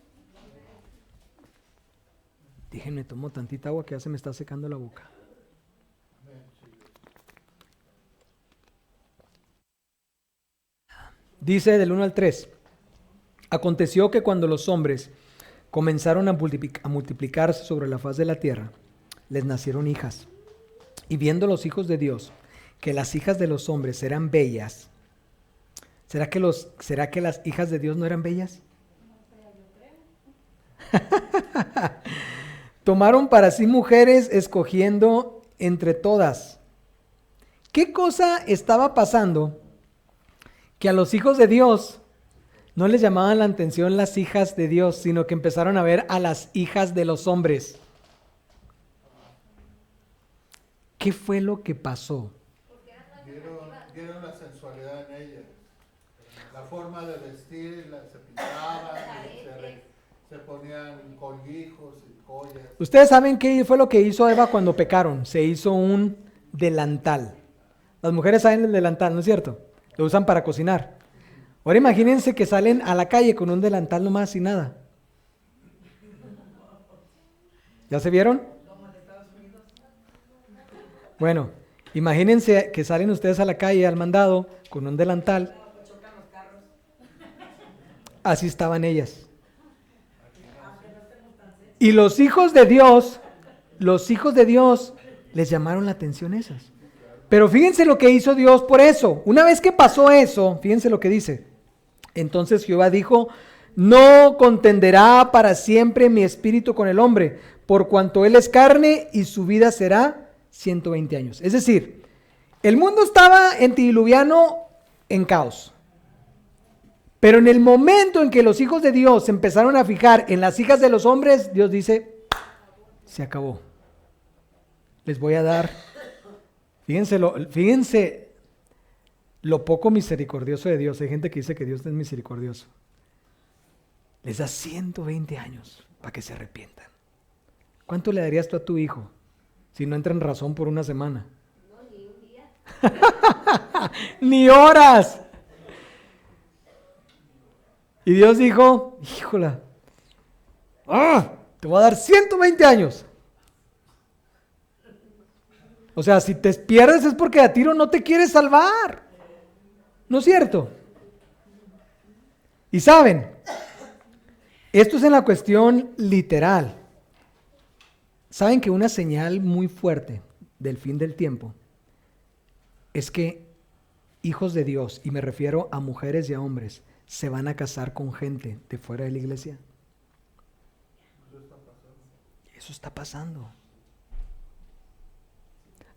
Déjenme, tomo tantita agua que ya se me está secando la boca. Dice del 1 al 3. Aconteció que cuando los hombres comenzaron a multiplicarse sobre la faz de la tierra, les nacieron hijas. Y viendo los hijos de Dios que las hijas de los hombres eran bellas, ¿será que las hijas de Dios no eran bellas? Tomaron para sí mujeres escogiendo entre todas. ¿Qué cosa estaba pasando que a los hijos de Dios no les llamaban la atención las hijas de Dios, sino que empezaron a ver a las hijas de los hombres? ¿Qué fue lo que pasó? Vieron la sensualidad en ellas, la forma de vestir, se pintaban, se ponían colgijos y joyas. Ustedes saben qué fue lo que hizo Eva cuando pecaron. Se hizo un delantal. Las mujeres saben el delantal, ¿no es cierto? Lo usan para cocinar. Ahora imagínense que salen a la calle con un delantal nomás y nada. ¿Ya se vieron? Bueno, imagínense que salen ustedes a la calle al mandado con un delantal. Así estaban ellas. Y los hijos de Dios les llamaron la atención esas. Pero fíjense lo que hizo Dios por eso. Una vez que pasó eso, fíjense lo que dice. Entonces Jehová dijo, no contenderá para siempre mi espíritu con el hombre, por cuanto él es carne y su vida será 120 años. Es decir, el mundo estaba antediluviano en caos. Pero en el momento en que los hijos de Dios se empezaron a fijar en las hijas de los hombres, Dios dice, se acabó. Les voy a dar, fíjense lo poco misericordioso de Dios. Hay gente que dice que Dios no es misericordioso. Les da 120 años para que se arrepientan. ¿Cuánto le darías tú a tu hijo si no entra en razón por una semana? No, ni un día. Ni horas. Y Dios dijo, híjola, te voy a dar 120 años. O sea, si te pierdes es porque a tiro no te quieres salvar. ¿No es cierto? Y saben, Esto es en la cuestión literal. ¿Saben que una señal muy fuerte del fin del tiempo es que hijos de Dios, y me refiero a mujeres y a hombres, se van a casar con gente de fuera de la iglesia? Eso está pasando.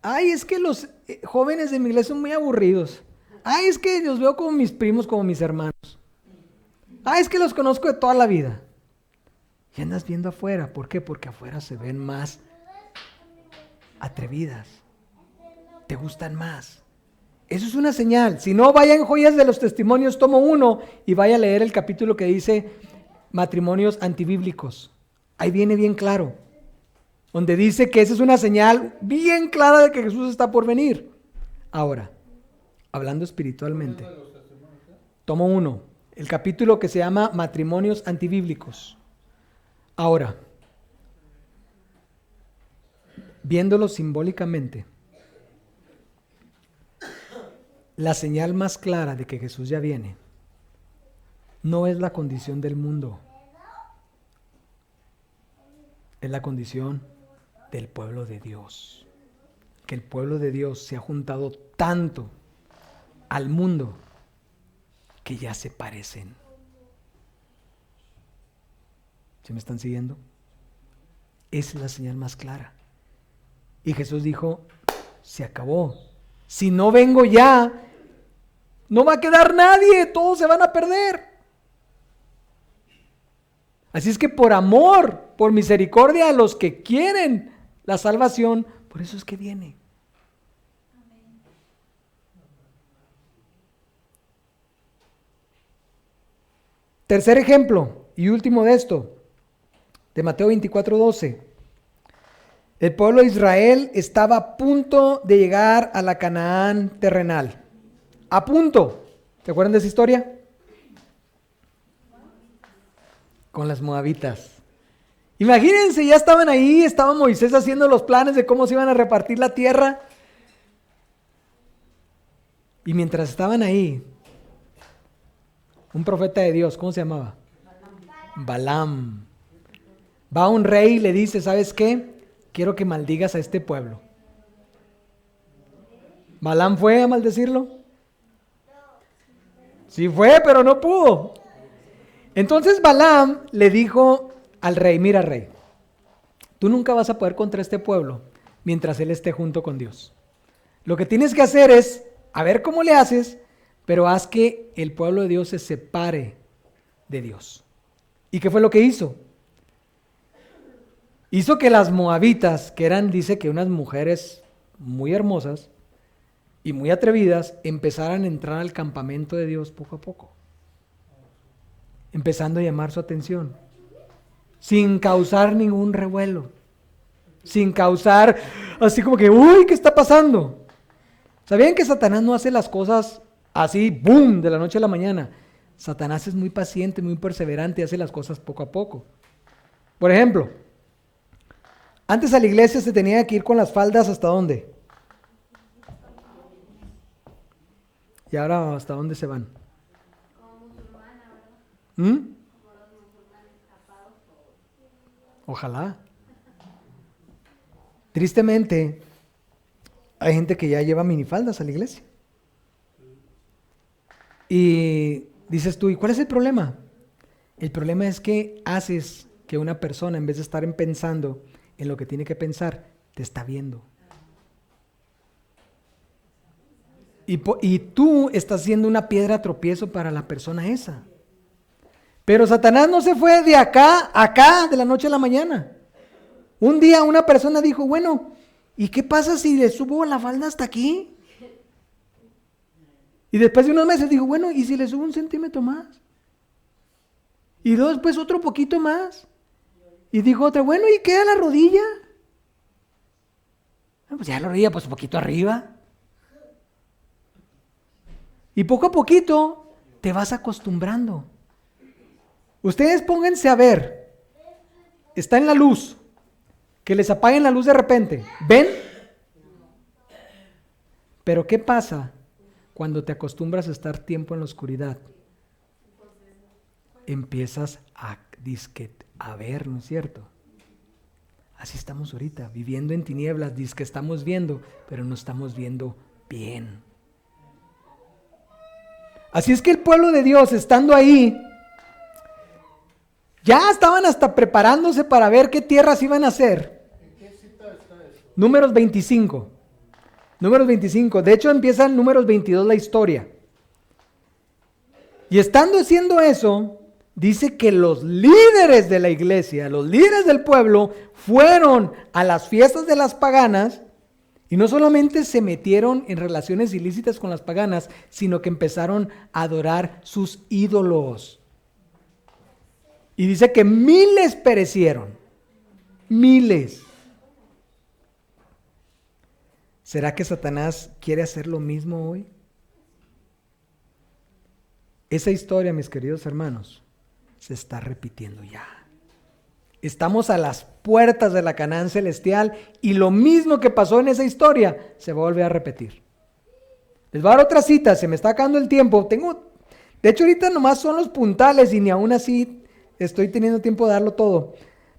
Ay, es que los jóvenes de mi iglesia son muy aburridos. Ay, es que los veo como mis primos, como mis hermanos. Ay, es que los conozco de toda la vida. Y andas viendo afuera. ¿Por qué? Porque afuera se ven más atrevidas. Te gustan más. Eso es una señal. Si no, vaya en Joyas de los Testimonios, tomo 1, y vaya a leer el capítulo que dice matrimonios antibíblicos. Ahí viene bien claro. Donde dice que esa es una señal bien clara de que Jesús está por venir. Ahora, hablando espiritualmente, tomo 1, el capítulo que se llama matrimonios antibíblicos. Ahora, viéndolo simbólicamente, la señal más clara de que Jesús ya viene no es la condición del mundo, es la condición del pueblo de Dios. Que el pueblo de Dios se ha juntado tanto al mundo que ya se parecen. ¿Sí me están siguiendo? Esa es la señal más clara. Y Jesús dijo, se acabó. Si no vengo ya, no va a quedar nadie, todos se van a perder. Así es que por amor, por misericordia a los que quieren la salvación, por eso es que viene. Tercer ejemplo y último de esto, de Mateo 24:12. El pueblo de Israel estaba a punto de llegar a la Canaán terrenal. A punto. ¿Se acuerdan de esa historia? Con las moabitas. Imagínense, ya estaban ahí, estaba Moisés haciendo los planes de cómo se iban a repartir la tierra. Y mientras estaban ahí, un profeta de Dios, ¿cómo se llamaba? Balaam. Va a un rey y le dice, ¿sabes qué? Quiero que maldigas a este pueblo. ¿Balaam fue a maldecirlo? Sí fue, pero no pudo. Entonces Balaam le dijo al rey, mira rey, tú nunca vas a poder contra este pueblo mientras él esté junto con Dios. Lo que tienes que hacer es, a ver cómo le haces, pero haz que el pueblo de Dios se separe de Dios. ¿Y qué fue lo que hizo? Hizo que las moabitas, que eran, dice que unas mujeres muy hermosas y muy atrevidas, empezaran a entrar al campamento de Dios poco a poco, empezando a llamar su atención, sin causar ningún revuelo, sin causar así como que, uy, ¿qué está pasando? ¿Sabían que Satanás no hace las cosas así, boom, de la noche a la mañana? Satanás es muy paciente, muy perseverante y hace las cosas poco a poco. Por ejemplo, antes a la iglesia se tenía que ir con las faldas ¿hasta dónde? ¿Y ahora hasta dónde se van? ¿Mm? Ojalá. Tristemente, hay gente que ya lleva minifaldas a la iglesia. Y dices tú, ¿y cuál es el problema? El problema es que haces que una persona, en vez de estar pensando en lo que tiene que pensar, te está viendo. Y tú estás siendo una piedra tropiezo para la persona esa. Pero Satanás no se fue de acá a acá, de la noche a la mañana. Un día una persona dijo, bueno, ¿y qué pasa si le subo la falda hasta aquí? Y después de unos meses dijo, bueno, ¿y si le subo 1 centímetro más? Y después otro poquito más. Y dijo otra, bueno, ¿y queda la rodilla? Pues ya la rodilla, pues un poquito arriba. Y poco a poquito te vas acostumbrando. Ustedes pónganse a ver, está en la luz, que les apaguen la luz de repente, ¿ven? Pero ¿qué pasa cuando te acostumbras a estar tiempo en la oscuridad? empiezas a ver, ¿no es cierto? Así estamos ahorita, viviendo en tinieblas, dizque estamos viendo, pero no estamos viendo bien. Así es que el pueblo de Dios, estando ahí, ya estaban hasta preparándose para ver qué tierras iban a hacer. ¿En qué cita está eso? Números 25. Números 25. De hecho, empieza en Números 22 la historia. Y estando haciendo eso, dice que los líderes de la iglesia, los líderes del pueblo, fueron a las fiestas de las paganas y no solamente se metieron en relaciones ilícitas con las paganas, sino que empezaron a adorar sus ídolos. Y dice que miles perecieron. Miles. ¿Será que Satanás quiere hacer lo mismo hoy? Esa historia, mis queridos hermanos, se está repitiendo ya. Estamos a las puertas de la Canaán celestial y lo mismo que pasó en esa historia se va a volver a repetir. Les voy a dar otra cita, se me está acabando el tiempo. De hecho, ahorita nomás son los puntales y ni aún así estoy teniendo tiempo de darlo todo.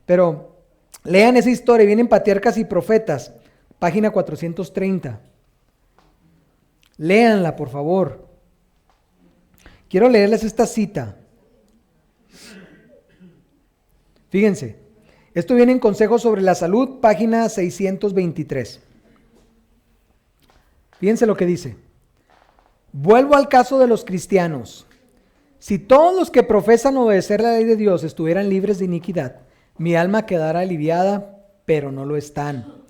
Pero lean esa historia, vienen Patriarcas y Profetas, página 430. Léanla, por favor. Quiero leerles esta cita. Fíjense, esto viene en Consejos sobre la Salud, página 623. Fíjense lo que dice. Vuelvo al caso de los cristianos. Si todos los que profesan obedecer la ley de Dios estuvieran libres de iniquidad, mi alma quedara aliviada, pero no lo están.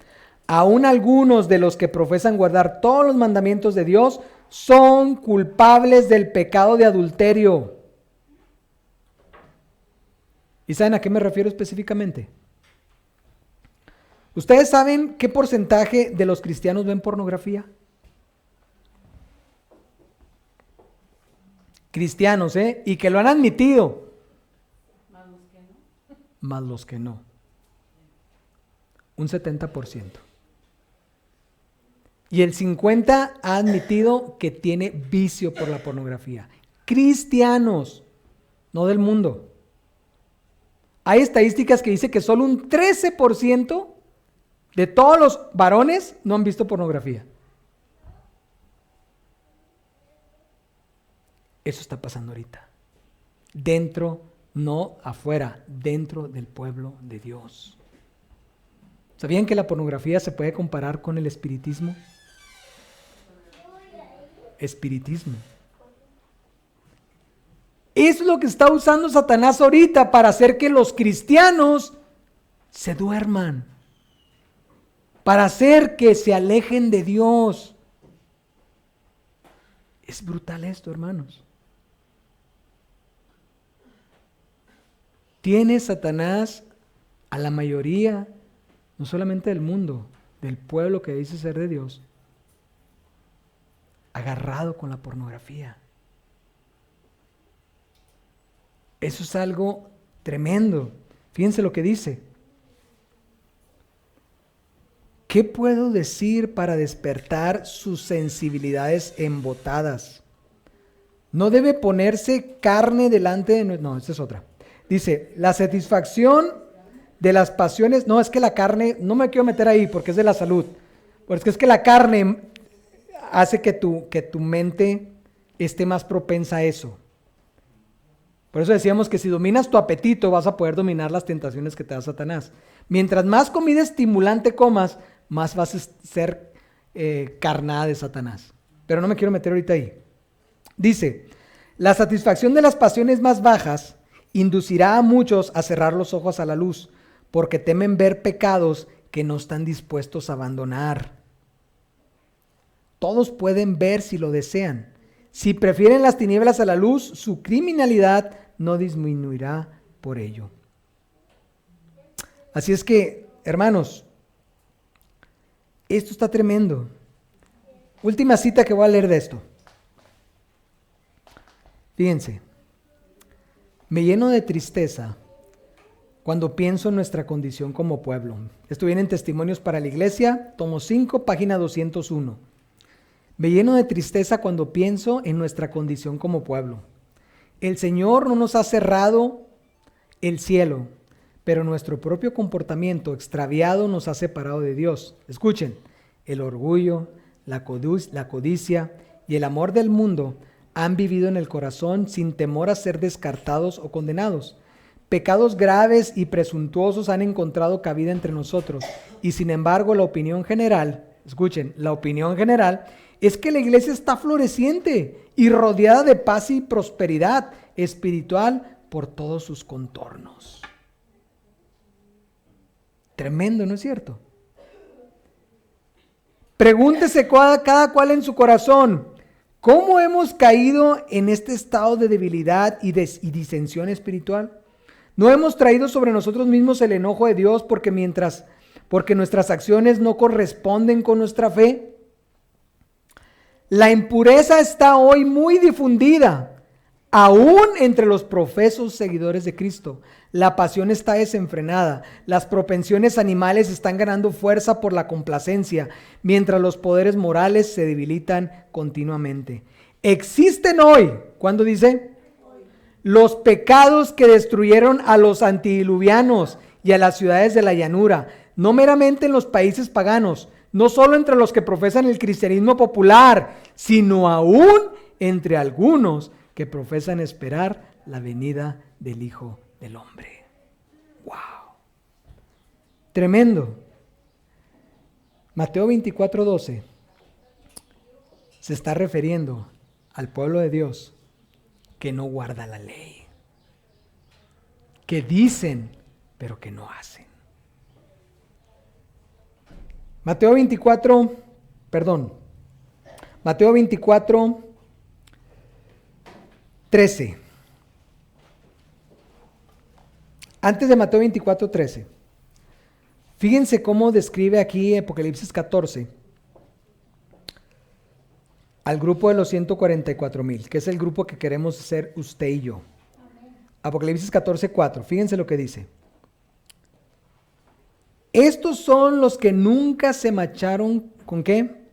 Aún algunos de los que profesan guardar todos los mandamientos de Dios son culpables del pecado de adulterio. ¿Y saben a qué me refiero específicamente? ¿Ustedes saben qué porcentaje de los cristianos ven pornografía? Cristianos, y que lo han admitido. Más los que no. Más los que no. Un 70%. Y el 50% ha admitido que tiene vicio por la pornografía. Cristianos, no del mundo. Hay estadísticas que dicen que solo un 13% de todos los varones no han visto pornografía. Eso está pasando ahorita. Dentro, no afuera, dentro del pueblo de Dios. ¿Sabían que la pornografía se puede comparar con el espiritismo? Espiritismo. Eso es lo que está usando Satanás ahorita para hacer que los cristianos se duerman, para hacer que se alejen de Dios. Es brutal esto, hermanos. Tiene Satanás a la mayoría, no solamente del mundo, del pueblo que dice ser de Dios, agarrado con la pornografía. Eso es algo tremendo. Fíjense lo que dice. ¿Qué puedo decir para despertar sus sensibilidades embotadas? No debe ponerse carne delante de... No, esta es otra. Dice, la satisfacción de las pasiones... No, es que la carne... No me quiero meter ahí porque es de la salud. Porque es que la carne hace que tu mente esté más propensa a eso. Por eso decíamos que si dominas tu apetito vas a poder dominar las tentaciones que te da Satanás. Mientras más comida estimulante comas, más vas a ser carnada de Satanás. Pero no me quiero meter ahorita ahí. Dice, la satisfacción de las pasiones más bajas inducirá a muchos a cerrar los ojos a la luz, porque temen ver pecados que no están dispuestos a abandonar. Todos pueden ver si lo desean. Si prefieren las tinieblas a la luz, su criminalidad no disminuirá por ello. Así es que, hermanos, esto está tremendo. Última cita que voy a leer de esto. Fíjense, me lleno de tristeza cuando pienso en nuestra condición como pueblo. Esto viene en Testimonios para la Iglesia, tomo 5, página 201. Me lleno de tristeza cuando pienso en nuestra condición como pueblo. el Señor no nos ha cerrado el cielo, pero nuestro propio comportamiento extraviado nos ha separado de Dios. Escuchen, el orgullo, la codicia y el amor del mundo han vivido en el corazón sin temor a ser descartados o condenados. Pecados graves y presuntuosos han encontrado cabida entre nosotros y sin embargo la opinión general, escuchen, la opinión general es que la iglesia está floreciente y rodeada de paz y prosperidad espiritual por todos sus contornos. Tremendo, ¿no es cierto? Pregúntese cada cual en su corazón, ¿cómo hemos caído en este estado de debilidad y disensión espiritual? ¿No hemos traído sobre nosotros mismos el enojo de Dios porque nuestras acciones no corresponden con nuestra fe? La impureza está hoy muy difundida, aún entre los profesos seguidores de Cristo. La pasión está desenfrenada, las propensiones animales están ganando fuerza por la complacencia, mientras los poderes morales se debilitan continuamente. Existen hoy, ¿cuándo dice? Los pecados que destruyeron a los antidiluvianos y a las ciudades de la llanura, no meramente en los países paganos, no solo entre los que profesan el cristianismo popular, sino aún entre algunos que profesan esperar la venida del Hijo del Hombre. ¡Wow! Tremendo. Mateo 24:12 se está refiriendo al pueblo de Dios que no guarda la ley, que dicen, pero que no hacen. Mateo 24:13. Antes de Mateo 24:13, fíjense cómo describe aquí Apocalipsis 14 al grupo de los 144,000, que es el grupo que queremos ser usted y yo. Apocalipsis 14:4, fíjense lo que dice. Estos son los que nunca se marcharon, ¿con qué?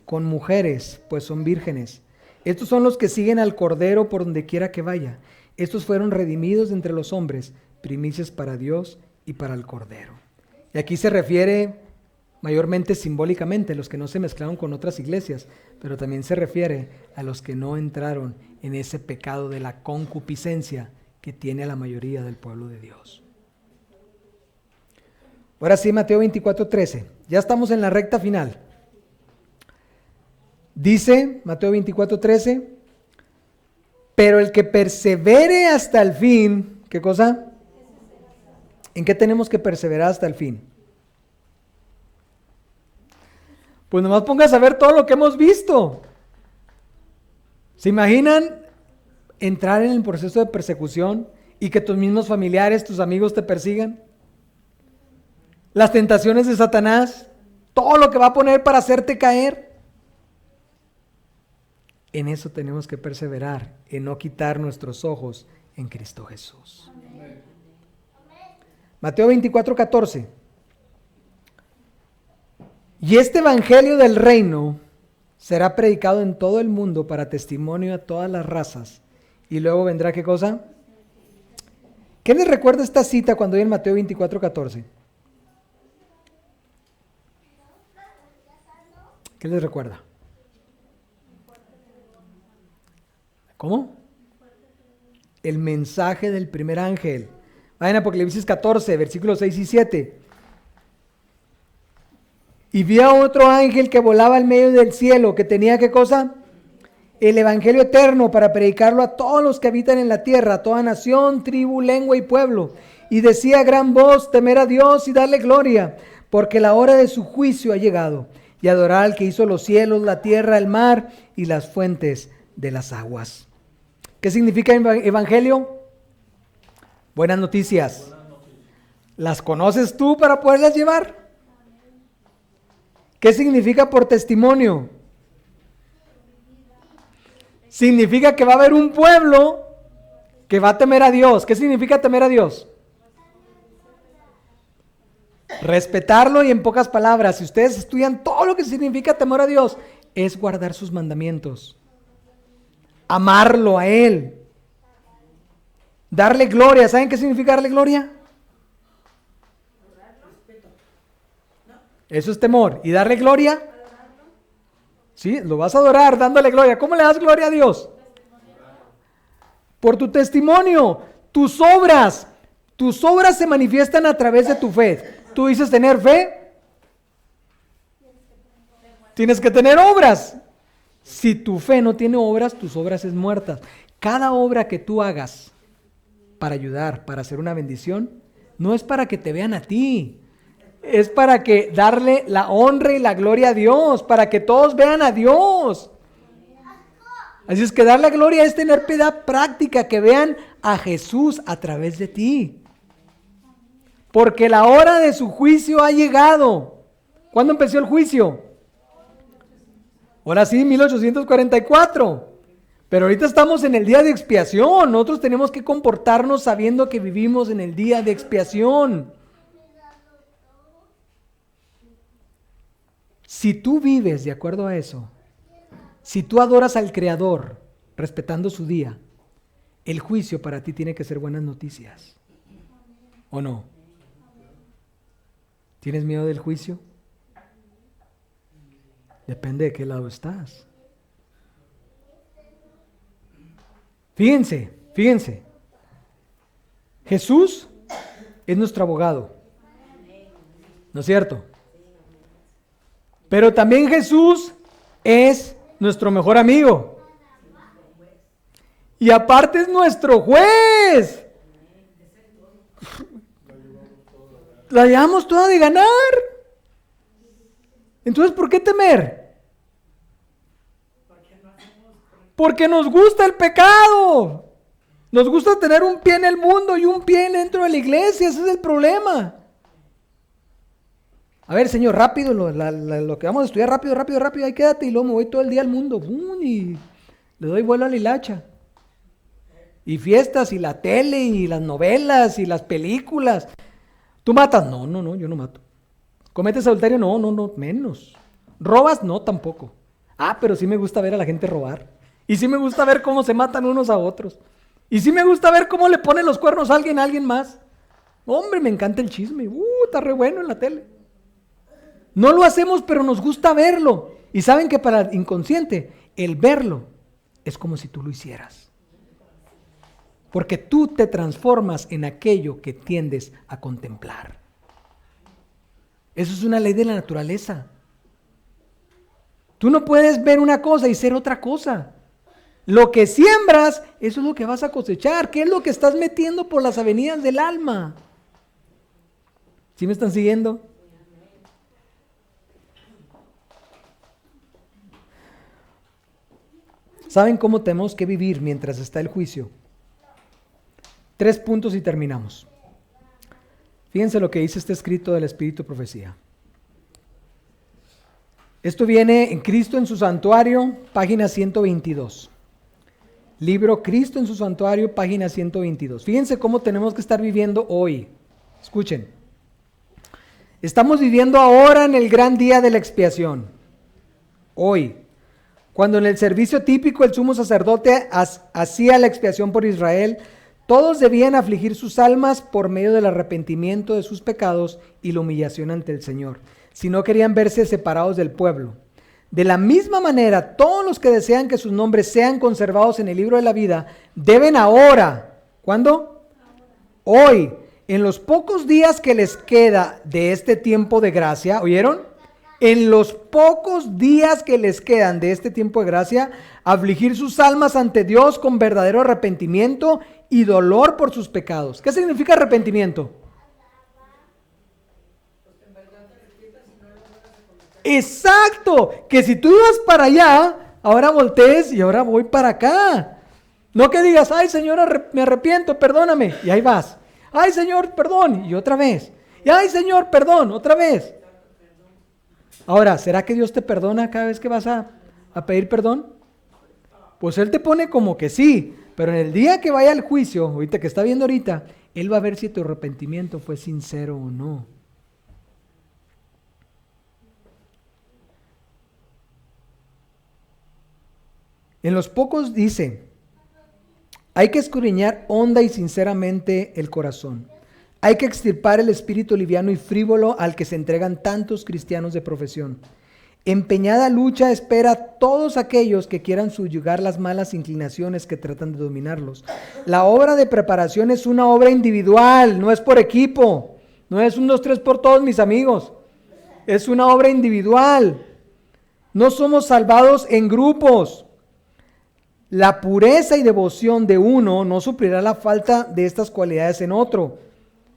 Con mujeres, pues son vírgenes. Estos son los que siguen al Cordero por donde quiera que vaya. Estos fueron redimidos de entre los hombres, primicias para Dios y para el Cordero. Y aquí se refiere mayormente simbólicamente a los que no se mezclaron con otras iglesias, pero también se refiere a los que no entraron en ese pecado de la concupiscencia que tiene la mayoría del pueblo de Dios. Ahora sí, Mateo 24:13. Ya estamos en la recta final. Dice Mateo 24:13, pero el que persevere hasta el fin, ¿qué cosa? ¿En qué tenemos que perseverar hasta el fin? Pues nomás pongas a ver todo lo que hemos visto. ¿Se imaginan entrar en el proceso de persecución y que tus mismos familiares, tus amigos te persigan? Las tentaciones de Satanás, todo lo que va a poner para hacerte caer. En eso tenemos que perseverar, en no quitar nuestros ojos en Cristo Jesús. Amén. Mateo 24:14. Y este evangelio del reino será predicado en todo el mundo para testimonio a todas las razas. Y luego vendrá, ¿qué cosa? ¿Qué les recuerda esta cita cuando hay en Mateo 24:14? ¿Qué les recuerda? ¿Cómo? El mensaje del primer ángel. Vayan a Apocalipsis 14, versículos 6 y 7. Y vi a otro ángel que volaba al medio del cielo, que tenía, ¿qué cosa? El evangelio eterno para predicarlo a todos los que habitan en la tierra, a toda nación, tribu, lengua y pueblo. Y decía a gran voz, temer a Dios y darle gloria, porque la hora de su juicio ha llegado. Y adorar al que hizo los cielos, la tierra, el mar y las fuentes de las aguas. ¿Qué significa evangelio? Buenas noticias. ¿Las conoces tú para poderlas llevar? ¿Qué significa por testimonio? Significa que va a haber un pueblo que va a temer a Dios. ¿Qué significa temer a Dios? Respetarlo, y en pocas palabras, si ustedes estudian todo lo que significa temor a Dios, es guardar sus mandamientos, amarlo a Él, Darle gloria. ¿Saben qué significa darle gloria? Eso es temor. ¿Y darle gloria? Sí, lo vas a adorar dándole gloria. ¿Cómo le das gloria a Dios? Por tu testimonio, tus obras. Tus obras se manifiestan a través de tu fe. Tú dices tener fe. Tienes que tener obras. Si tu fe no tiene obras, tus obras es muertas. Cada obra que tú hagas para ayudar, para hacer una bendición, no es para que te vean a ti. Es para que darle la honra y la gloria a Dios, para que todos vean a Dios. Así es que darle la gloria es tener piedad práctica, que vean a Jesús a través de ti. Porque la hora de su juicio ha llegado. ¿Cuándo empezó el juicio? Ahora sí, 1844. Pero ahorita estamos en el día de expiación. Nosotros tenemos que comportarnos sabiendo que vivimos en el día de expiación. Si tú vives de acuerdo a eso, si tú adoras al Creador respetando su día, el juicio para ti tiene que ser buenas noticias. ¿O no? ¿Tienes miedo del juicio? Depende de qué lado estás. Fíjense. Jesús es nuestro abogado. ¿No es cierto? Pero también Jesús es nuestro mejor amigo. Y aparte es nuestro juez. La llevamos toda de ganar. Entonces, ¿por qué temer? Porque nos gusta el pecado. Nos gusta tener un pie en el mundo y un pie dentro de la iglesia. Ese es el problema. A ver, Señor, rápido, lo que vamos a estudiar, rápido, ahí quédate, y luego me voy todo el día al mundo, ¡bum! Y le doy vuelo a la hilacha. Y fiestas, y la tele, y las novelas, y las películas. ¿Tú matas? No, yo no mato. ¿Cometes adulterio? No, menos. ¿Robas? No, tampoco. Ah, pero sí me gusta ver a la gente robar. Y sí me gusta ver cómo se matan unos a otros. Y sí me gusta ver cómo le ponen los cuernos a alguien más. Hombre, me encanta el chisme. Está re bueno en la tele. No lo hacemos, pero nos gusta verlo. Y saben que para el inconsciente, el verlo es como si tú lo hicieras. Porque tú te transformas en aquello que tiendes a contemplar. Eso es una ley de la naturaleza. Tú no puedes ver una cosa y ser otra cosa. Lo que siembras, eso es lo que vas a cosechar. ¿Qué es lo que estás metiendo por las avenidas del alma? ¿Sí me están siguiendo? ¿Saben cómo tenemos que vivir mientras está el juicio? 3 puntos y terminamos. Fíjense lo que dice este escrito del Espíritu de Profecía. Esto viene en Cristo en su Santuario, página 122. Libro Cristo en su Santuario, página 122. Fíjense cómo tenemos que estar viviendo hoy. Escuchen. Estamos viviendo ahora en el gran día de la expiación. Hoy. Cuando en el servicio típico el sumo sacerdote hacía la expiación por Israel, todos debían afligir sus almas por medio del arrepentimiento de sus pecados y la humillación ante el Señor, si no querían verse separados del pueblo. De la misma manera, todos los que desean que sus nombres sean conservados en el libro de la vida, deben ahora, ¿cuándo? Hoy, en los pocos días que les queda de este tiempo de gracia, ¿oyeron? En los pocos días que les quedan de este tiempo de gracia, afligir sus almas ante Dios con verdadero arrepentimiento y dolor por sus pecados. ¿Qué significa arrepentimiento? Exacto, que si tú ibas para allá, ahora voltees y ahora voy para acá. No que digas, ay Señor, me arrepiento, perdóname, y ahí vas. Ay Señor, perdón, y otra vez. Y ay Señor, perdón, otra vez. Ahora, ¿será que Dios te perdona cada vez que vas a pedir perdón? Pues Él te pone como que sí, pero en el día que vaya al juicio, ahorita que está viendo ahorita, Él va a ver si tu arrepentimiento fue sincero o no. En los pocos dice, Hay que escudriñar honda y sinceramente el corazón. Hay que extirpar el espíritu liviano y frívolo al que se entregan tantos cristianos de profesión. Empeñada lucha espera a todos aquellos que quieran subyugar las malas inclinaciones que tratan de dominarlos. La obra de preparación es una obra individual, no es por equipo. No es 1, 2, 3 por todos mis amigos. Es una obra individual. No somos salvados en grupos. La pureza y devoción de uno no suplirá la falta de estas cualidades en otro.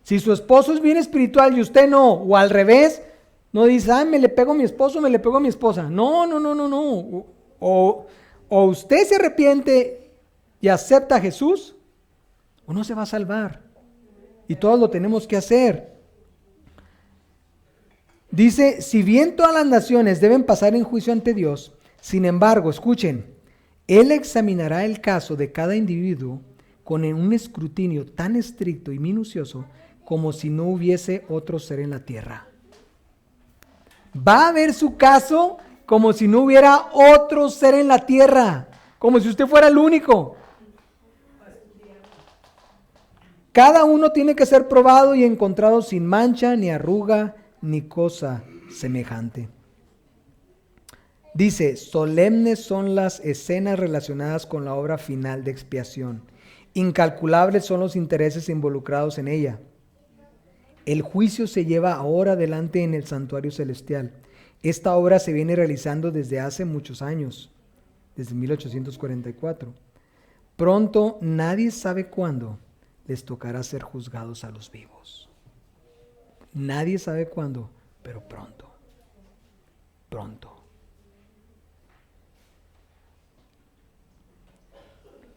Si su esposo es bien espiritual y usted no, o al revés, no dice, me le pego a mi esposo, me le pego a mi esposa. No. O usted se arrepiente y acepta a Jesús, o no se va a salvar. Y todos lo tenemos que hacer. Dice, si bien todas las naciones deben pasar en juicio ante Dios, sin embargo, escuchen, Él examinará el caso de cada individuo con un escrutinio tan estricto y minucioso como si no hubiese otro ser en la tierra. Va a ver su caso como si no hubiera otro ser en la tierra, como si usted fuera el único. Cada uno tiene que ser probado y encontrado sin mancha, ni arruga, ni cosa semejante. Dice, solemnes son las escenas relacionadas con la obra final de expiación. Incalculables son los intereses involucrados en ella. El juicio se lleva ahora adelante en el santuario celestial. Esta obra se viene realizando desde hace muchos años, desde 1844. Pronto, nadie sabe cuándo, les tocará ser juzgados a los vivos. Nadie sabe cuándo, pero pronto. Pronto.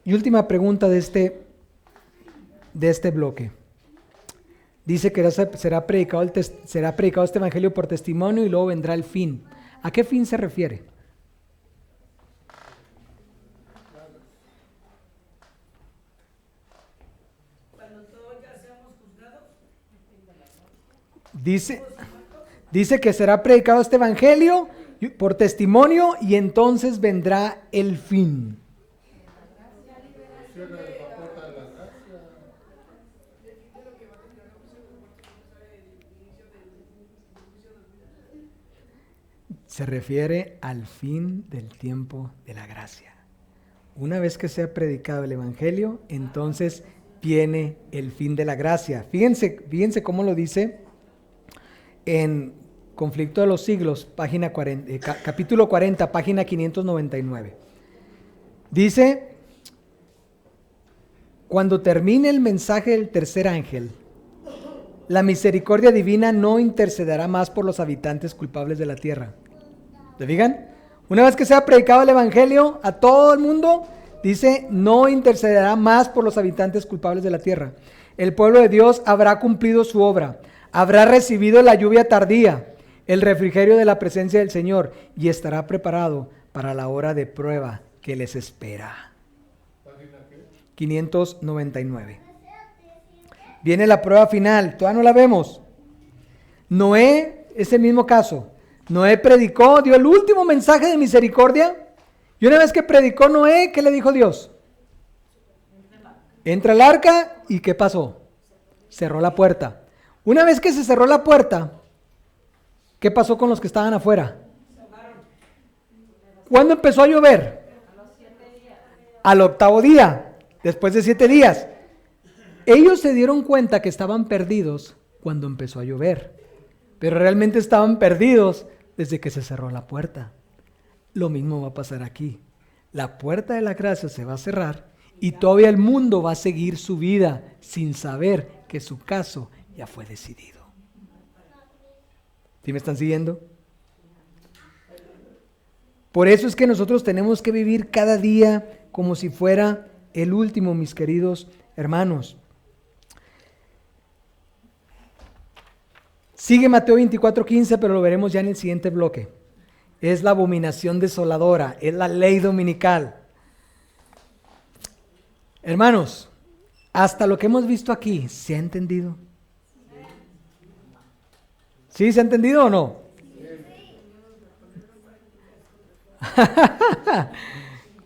Y última pregunta de este bloque. Dice que será predicado este evangelio por testimonio y luego vendrá el fin. ¿A qué fin se refiere? Cuando todos ya seamos juzgados. Dice que será predicado este evangelio por testimonio y entonces vendrá el fin. Se refiere al fin del tiempo de la gracia. Una vez que sea predicado el evangelio, entonces viene el fin de la gracia. Fíjense cómo lo dice en Conflicto de los Siglos, capítulo 40, página 599. Dice, cuando termine el mensaje del tercer ángel, la misericordia divina no intercederá más por los habitantes culpables de la tierra. ¿Le fijan? Una vez que sea predicado el evangelio a todo el mundo, dice, no intercederá más por los habitantes culpables de la tierra. El pueblo de Dios habrá cumplido su obra, habrá recibido la lluvia tardía, el refrigerio de la presencia del Señor y estará preparado para la hora de prueba que les espera. 599. Viene la prueba final, todavía no la vemos. Noé, es el mismo caso. Noé predicó, dio el último mensaje de misericordia. Y una vez que predicó Noé, ¿qué le dijo Dios? Entra al arca y ¿qué pasó? Cerró la puerta. Una vez que se cerró la puerta, ¿qué pasó con los que estaban afuera? ¿Cuándo empezó a llover? Al 8º día, después de 7 días. Ellos se dieron cuenta que estaban perdidos cuando empezó a llover, pero realmente estaban perdidos desde que se cerró la puerta. Lo mismo va a pasar aquí. La puerta de la gracia se va a cerrar y todavía el mundo va a seguir su vida sin saber que su caso ya fue decidido. ¿Sí me están siguiendo? Por eso es que nosotros tenemos que vivir cada día como si fuera el último, mis queridos hermanos. Sigue Mateo 24:15, pero lo veremos ya en el siguiente bloque. Es la abominación desoladora, es la ley dominical. Hermanos, hasta lo que hemos visto aquí, ¿se ha entendido? ¿Sí se ha entendido o no?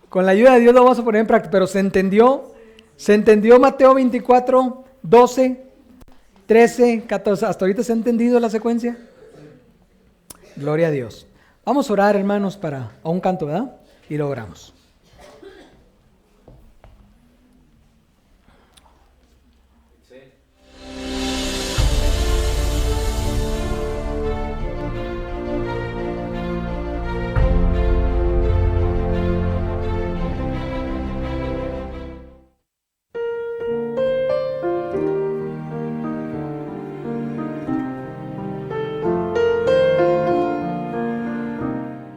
Con la ayuda de Dios lo vamos a poner en práctica, pero ¿se entendió? ¿Se entendió Mateo 24, 12, 13, 14? ¿Hasta ahorita se ha entendido la secuencia? Gloria a Dios. Vamos a orar, hermanos, a un canto, ¿verdad? Y lo oramos.